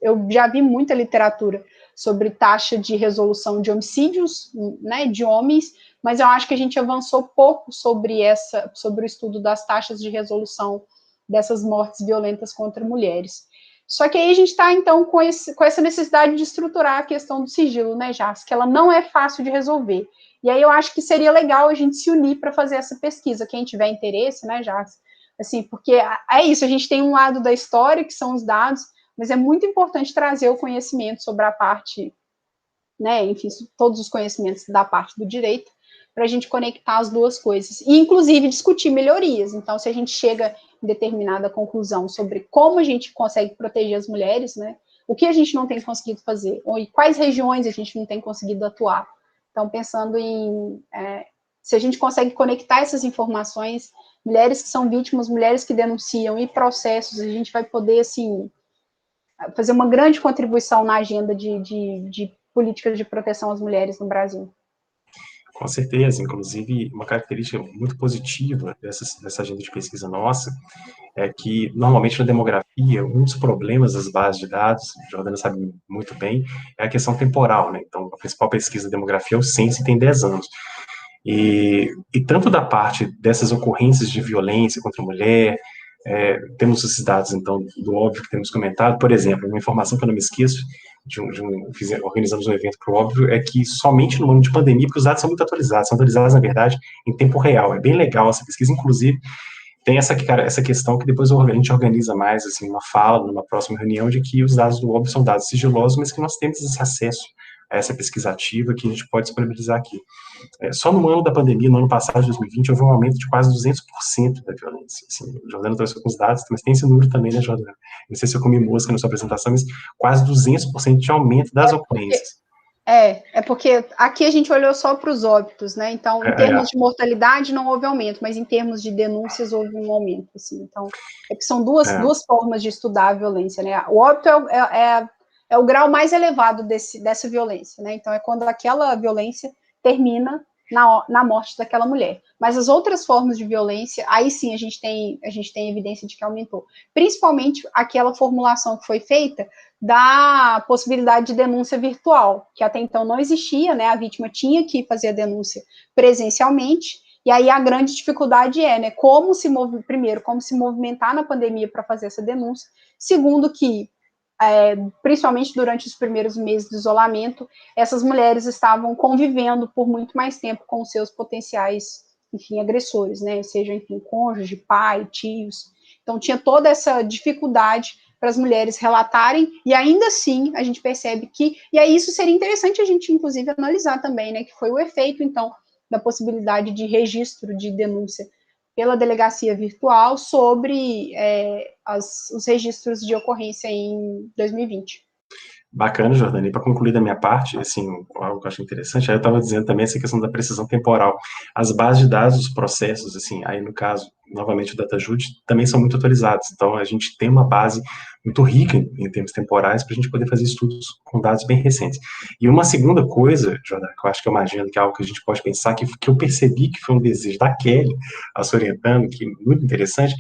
S2: Eu já vi muita literatura sobre taxa de resolução de homicídios, né, de homens, mas eu acho que a gente avançou pouco sobre o estudo das taxas de resolução dessas mortes violentas contra mulheres. Só que aí a gente está, então, com essa necessidade de estruturar a questão do sigilo, né, Jas, que ela não é fácil de resolver. E aí eu acho que seria legal a gente se unir para fazer essa pesquisa, quem tiver interesse, né, Jas, assim, porque é isso, a gente tem um lado da história, que são os dados, mas é muito importante trazer o conhecimento sobre a parte, né, enfim, todos os conhecimentos da parte do direito, para a gente conectar as duas coisas, e inclusive discutir melhorias. Então, se a gente chega em determinada conclusão sobre como a gente consegue proteger as mulheres, né, o que a gente não tem conseguido fazer, ou em quais regiões a gente não tem conseguido atuar. Então, pensando em se a gente consegue conectar essas informações, mulheres que são vítimas, mulheres que denunciam e processos, a gente vai poder, assim, fazer uma grande contribuição na agenda de políticas de proteção às mulheres no Brasil.
S3: Com certeza, inclusive, uma característica muito positiva dessa agenda de pesquisa nossa é que, normalmente, na demografia, um dos problemas das bases de dados, a Jordana sabe muito bem, é a questão temporal, né? Então, a principal pesquisa da demografia é o censo e tem 10 anos. E tanto da parte dessas ocorrências de violência contra a mulher, temos esses dados, então, do óbvio que temos comentado. Por exemplo, uma informação que eu não me esqueço, organizamos um evento para o óbvio, é que somente no ano de pandemia, porque os dados são muito atualizados, são atualizados, na verdade, em tempo real. É bem legal essa pesquisa, inclusive, tem essa questão que depois a gente organiza mais, assim, uma fala, numa próxima reunião, de que os dados do óbvio são dados sigilosos, mas que nós temos esse acesso a essa pesquisa ativa que a gente pode disponibilizar aqui. Só no ano da pandemia, no ano passado, 2020, houve um aumento de quase 200% da violência. Assim, o Jordana trouxe alguns dados, mas tem esse número também, né, Jordana? Não sei se eu comi mosca na sua apresentação, mas quase 200% de aumento das ocorrências.
S2: Porque aqui a gente olhou só para os óbitos, né? Então, em termos de mortalidade, não houve aumento, mas em termos de denúncias, houve um aumento, assim. Então, que são duas formas de estudar a violência, né? O óbito é o grau mais elevado dessa violência, né? Então, é quando aquela violência termina na morte daquela mulher. Mas as outras formas de violência, aí sim a gente tem evidência de que aumentou. Principalmente aquela formulação que foi feita da possibilidade de denúncia virtual, que até então não existia, né? A vítima tinha que fazer a denúncia presencialmente, E aí a grande dificuldade é, né, como se movimentar na pandemia para fazer essa denúncia. Segundo, que principalmente durante os primeiros meses de isolamento, essas mulheres estavam convivendo por muito mais tempo com os seus potenciais, enfim, agressores, né? Seja, enfim, cônjuge, pai, tios. Então, tinha toda essa dificuldade para as mulheres relatarem, e ainda assim, a gente percebe que, e aí isso seria interessante a gente, inclusive, analisar também, né, que foi o efeito, então, da possibilidade de registro de denúncia pela delegacia virtual sobre os registros de ocorrência em 2020.
S3: Bacana, Jordana. E para concluir da minha parte, assim, algo que eu achei interessante, aí eu estava dizendo também essa questão da precisão temporal. As bases de dados, os processos, assim, aí no caso, novamente o DataJud, também são muito atualizados. Então, a gente tem uma base muito rica em termos temporais para a gente poder fazer estudos com dados bem recentes. E uma segunda coisa, Jordana, que eu acho que é uma agenda, que é algo que a gente pode pensar, que eu percebi que foi um desejo da Kelly, a se orientando, que é muito interessante,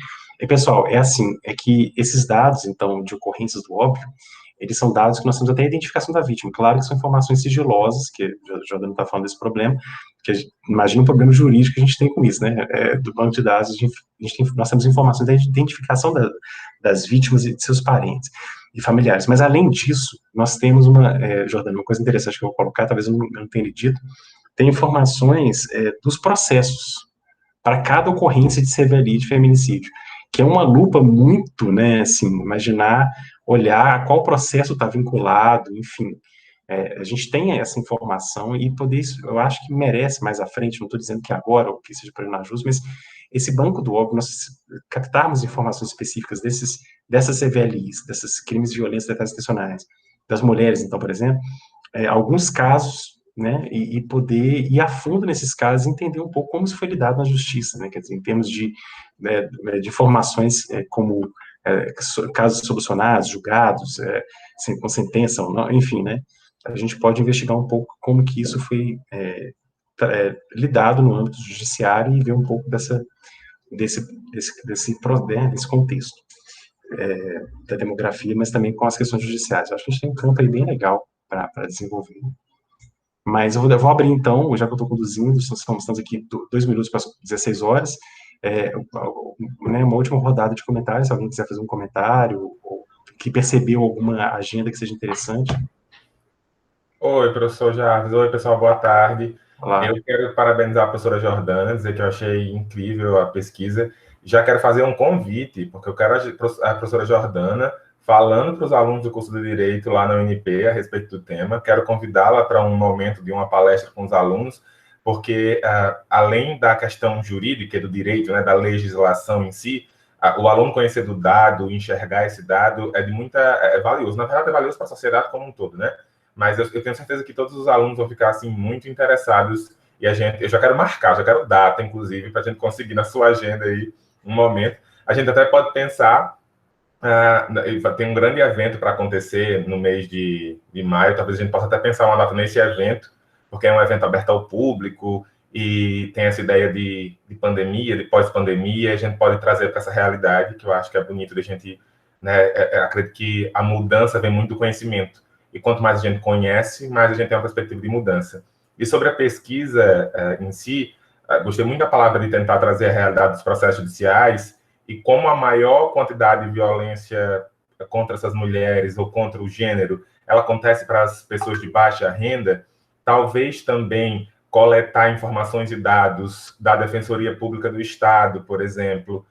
S3: pessoal, é assim, é que esses dados, então, de ocorrências do óbvio, eles são dados que nós temos até a identificação da vítima. Claro que são informações sigilosas, que o Jordano está falando desse problema, que imagina um problema jurídico que a gente tem com isso, né? Do banco de dados, nós temos informações da identificação das vítimas e de seus parentes e familiares. Mas, além disso, nós temos Jordano, uma coisa interessante que eu vou colocar, talvez eu não tenha lhe dito, tem informações dos processos para cada ocorrência de severia de feminicídio, que é uma lupa muito, né, assim, imaginar, olhar qual processo está vinculado, enfim. A gente tem essa informação e poder isso, eu acho que merece mais à frente, não estou dizendo que agora ou que seja para justo, mas esse banco do óbvio, nós captarmos informações específicas dessas CVLIs, desses crimes de violência intencionais, das mulheres, então, por exemplo, alguns casos, né, e poder ir a fundo nesses casos e entender um pouco como isso foi lidado na justiça, né, quer dizer, em termos de informações como casos solucionados, julgados, com sentença ou não, enfim, né, a gente pode investigar um pouco como que isso foi lidado no âmbito judiciário e ver um pouco desse contexto da demografia, mas também com as questões judiciais. Eu acho que a gente tem um campo aí bem legal para desenvolver. Mas eu vou abrir, então, já que eu estou conduzindo, estamos aqui 2 minutos para 16 horas, uma última rodada de comentários, se alguém quiser fazer um comentário, ou que percebeu alguma agenda que seja interessante.
S4: Oi, professor Jarvis. Oi, pessoal, boa tarde.
S3: Olá.
S4: Eu quero parabenizar a professora Jordana, dizer que eu achei incrível a pesquisa. Já quero fazer um convite, porque eu quero a professora Jordana falando para os alunos do curso de Direito lá na UNP a respeito do tema. Quero convidá-la para um momento de uma palestra com os alunos, porque além da questão jurídica e do direito, né, da legislação em si, o aluno conhecer do dado, enxergar esse dado é valioso. Na verdade, é valioso para a sociedade como um todo, né? Mas eu tenho certeza que todos os alunos vão ficar assim muito interessados e eu já quero marcar, já quero data, inclusive, para a gente conseguir na sua agenda aí um momento. A gente até pode pensar, tem um grande evento para acontecer no mês de maio, talvez a gente possa até pensar uma data nesse evento, porque é um evento aberto ao público e tem essa ideia de pandemia, de pós-pandemia, a gente pode trazer para essa realidade, que eu acho que é bonito da gente, né, acredito que a mudança vem muito do conhecimento. E quanto mais a gente conhece, mais a gente tem uma perspectiva de mudança. E sobre a pesquisa em si, gostei muito da palavra de tentar trazer a realidade dos processos judiciais e como a maior quantidade de violência contra essas mulheres ou contra o gênero, ela acontece para as pessoas de baixa renda, talvez também coletar informações e dados da Defensoria Pública do Estado, por exemplo,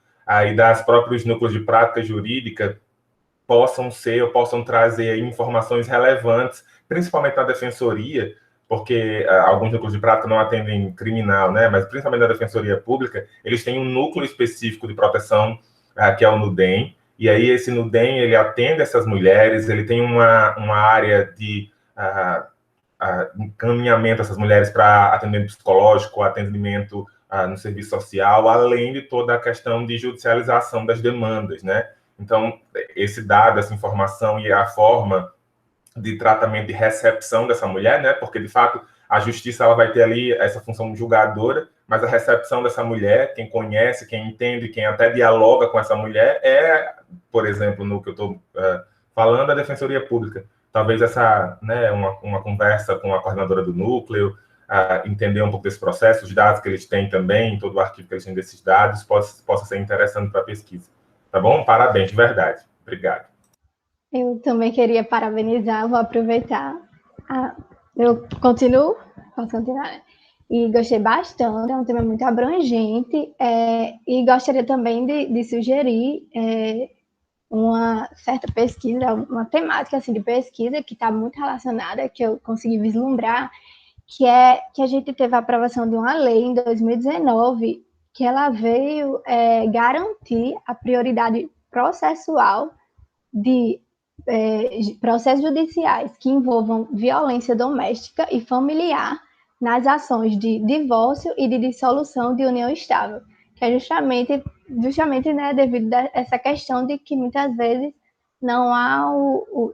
S4: e das próprios núcleos de prática jurídica, possam trazer informações relevantes, principalmente na defensoria, porque alguns núcleos de prática não atendem criminal, né? Mas principalmente na defensoria pública, eles têm um núcleo específico de proteção, que é o NUDEM, e aí esse NUDEM, ele atende essas mulheres, ele tem uma área de encaminhamento dessas mulheres para atendimento psicológico, atendimento no serviço social, além de toda a questão de judicialização das demandas, né? Então, esse dado, essa informação e a forma de tratamento de recepção dessa mulher, né? Porque, de fato, a justiça ela vai ter ali essa função julgadora, mas a recepção dessa mulher, quem conhece, quem entende, quem até dialoga com essa mulher por exemplo, no que eu estou falando, a Defensoria Pública. Talvez essa, né, uma conversa com a coordenadora do núcleo, entender um pouco desse processo, os dados que eles têm também, todo o arquivo que eles têm desses dados, possa ser interessante para a pesquisa. Tá bom? Parabéns, de verdade. Obrigado.
S5: Eu também queria parabenizar, vou aproveitar. Eu continuo? Posso continuar, né? E gostei bastante, é um tema muito abrangente, e gostaria também de sugerir uma certa pesquisa, uma temática assim, de pesquisa que está muito relacionada, que eu consegui vislumbrar, que é que a gente teve a aprovação de uma lei em 2019, que ela veio garantir a prioridade processual de processos judiciais que envolvam violência doméstica e familiar nas ações de divórcio e de dissolução de união estável, que é justamente né, devido a essa questão de que muitas vezes não há,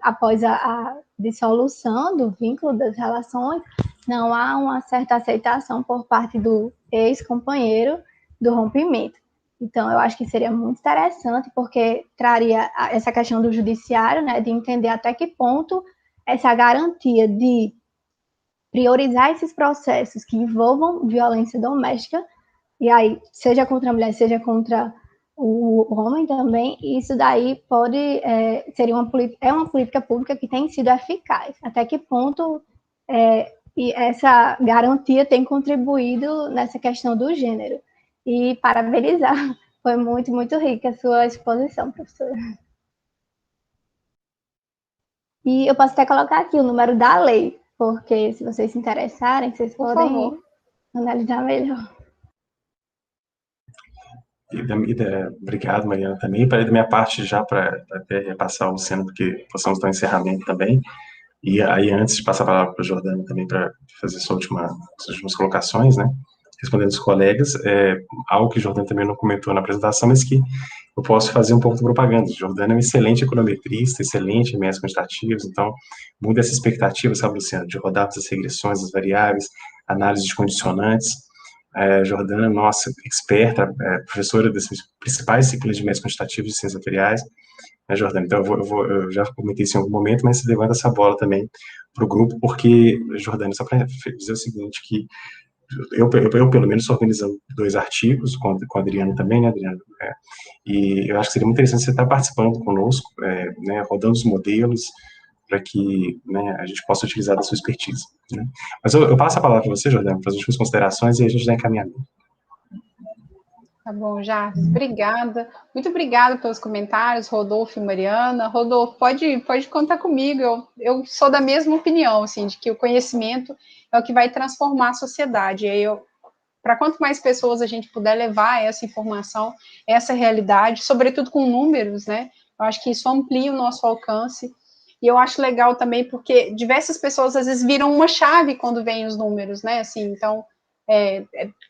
S5: após a dissolução do vínculo das relações, não há uma certa aceitação por parte do ex-companheiro do rompimento. Então, eu acho que seria muito interessante, porque traria essa questão do judiciário, né, de entender até que ponto essa garantia de priorizar esses processos que envolvam violência doméstica, e aí, seja contra a mulher, seja contra o homem também, e isso daí seria uma política pública que tem sido eficaz. Até que ponto e essa garantia tem contribuído nessa questão do gênero. E parabenizar, foi muito, muito rica a sua exposição, professora. E eu posso até colocar aqui o número da lei, porque se vocês se interessarem, vocês podem analisar melhor.
S3: Obrigado, Mariana, também. Da minha parte, já para até repassar ao Luciano, porque possamos dar um encerramento também. E aí, antes de passar a palavra para a Jordana também para fazer suas últimas colocações, né? Respondendo os colegas, algo que o Jordana também não comentou na apresentação, mas que eu posso fazer um pouco de propaganda. Jordana é um excelente econometrista, excelente em métodos quantitativos, então, muita essa expectativa, sabe, Luciano, de rodar as regressões, as variáveis, análise de condicionantes. Jordana, nossa, experta, professora dos principais ciclos de métodos quantitativos de ciências materiais, né, Jordana? Então, eu já comentei isso em algum momento, mas você levanta essa bola também para o grupo, porque, Jordana, só para dizer o seguinte, que eu, pelo menos, estou organizando 2 artigos, com a Adriana também, né, Adriana? E eu acho que seria muito interessante você estar participando conosco, né, rodando os modelos, para que, né, a gente possa utilizar da sua expertise, né? Mas eu passo a palavra para você, Jordana, para as últimas considerações e a gente dá encaminhamento.
S2: Tá bom, Jarvis, obrigada. Muito obrigada pelos comentários, Rodolfo e Mariana. Rodolfo, pode contar comigo. Eu sou da mesma opinião, assim, de que o conhecimento é o que vai transformar a sociedade. E aí para quanto mais pessoas a gente puder levar essa informação, essa realidade, sobretudo com números, né? Eu acho que isso amplia o nosso alcance. E eu acho legal também porque diversas pessoas às vezes viram uma chave quando vêm os números, né? Assim, então,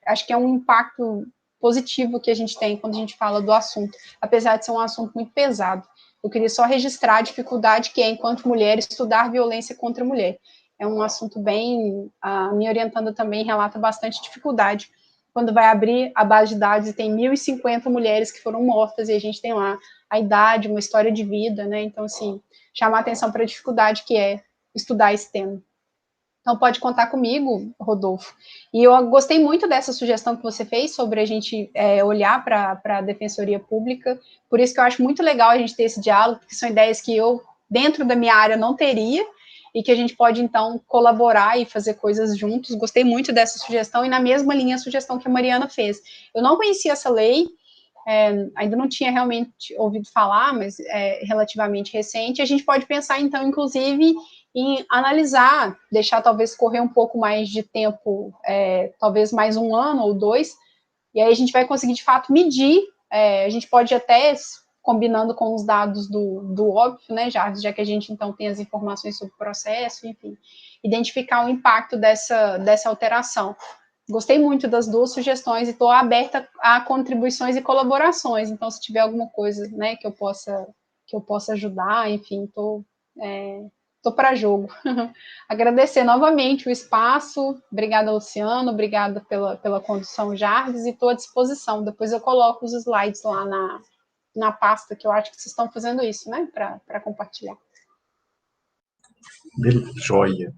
S2: acho que é um impacto positivo que a gente tem quando a gente fala do assunto, apesar de ser um assunto muito pesado. Eu queria só registrar a dificuldade que é, enquanto mulher, estudar violência contra a mulher. É um assunto bem... A minha orientanda também relata bastante dificuldade quando vai abrir a base de dados e tem 1.050 mulheres que foram mortas, e a gente tem lá a idade, uma história de vida, né? Então, assim, chamar atenção para a dificuldade que é estudar esse tema. Então, pode contar comigo, Rodolfo. E eu gostei muito dessa sugestão que você fez sobre a gente olhar para a Defensoria Pública. Por isso que eu acho muito legal a gente ter esse diálogo, porque são ideias que eu, dentro da minha área, não teria, e que a gente pode, então, colaborar e fazer coisas juntos. Gostei muito dessa sugestão, e na mesma linha a sugestão que a Mariana fez. Eu não conhecia essa lei, ainda não tinha realmente ouvido falar, mas é relativamente recente. A gente pode pensar, então, inclusive, em analisar, deixar talvez correr um pouco mais de tempo, talvez mais 1 ano ou 2, e aí a gente vai conseguir, de fato, medir, a gente pode até, combinando com os dados do óbvio, né, já que a gente, então, tem as informações sobre o processo, enfim, identificar o impacto dessa alteração. Gostei muito das 2 sugestões e estou aberta a contribuições e colaborações, então, se tiver alguma coisa, né, que eu possa ajudar, enfim, estou para jogo. Agradecer novamente o espaço, obrigada, Luciano, obrigada pela condução, Jarvis, e estou à disposição. Depois eu coloco os slides lá na pasta, que eu acho que vocês estão fazendo isso, né, para compartilhar.
S3: Joia.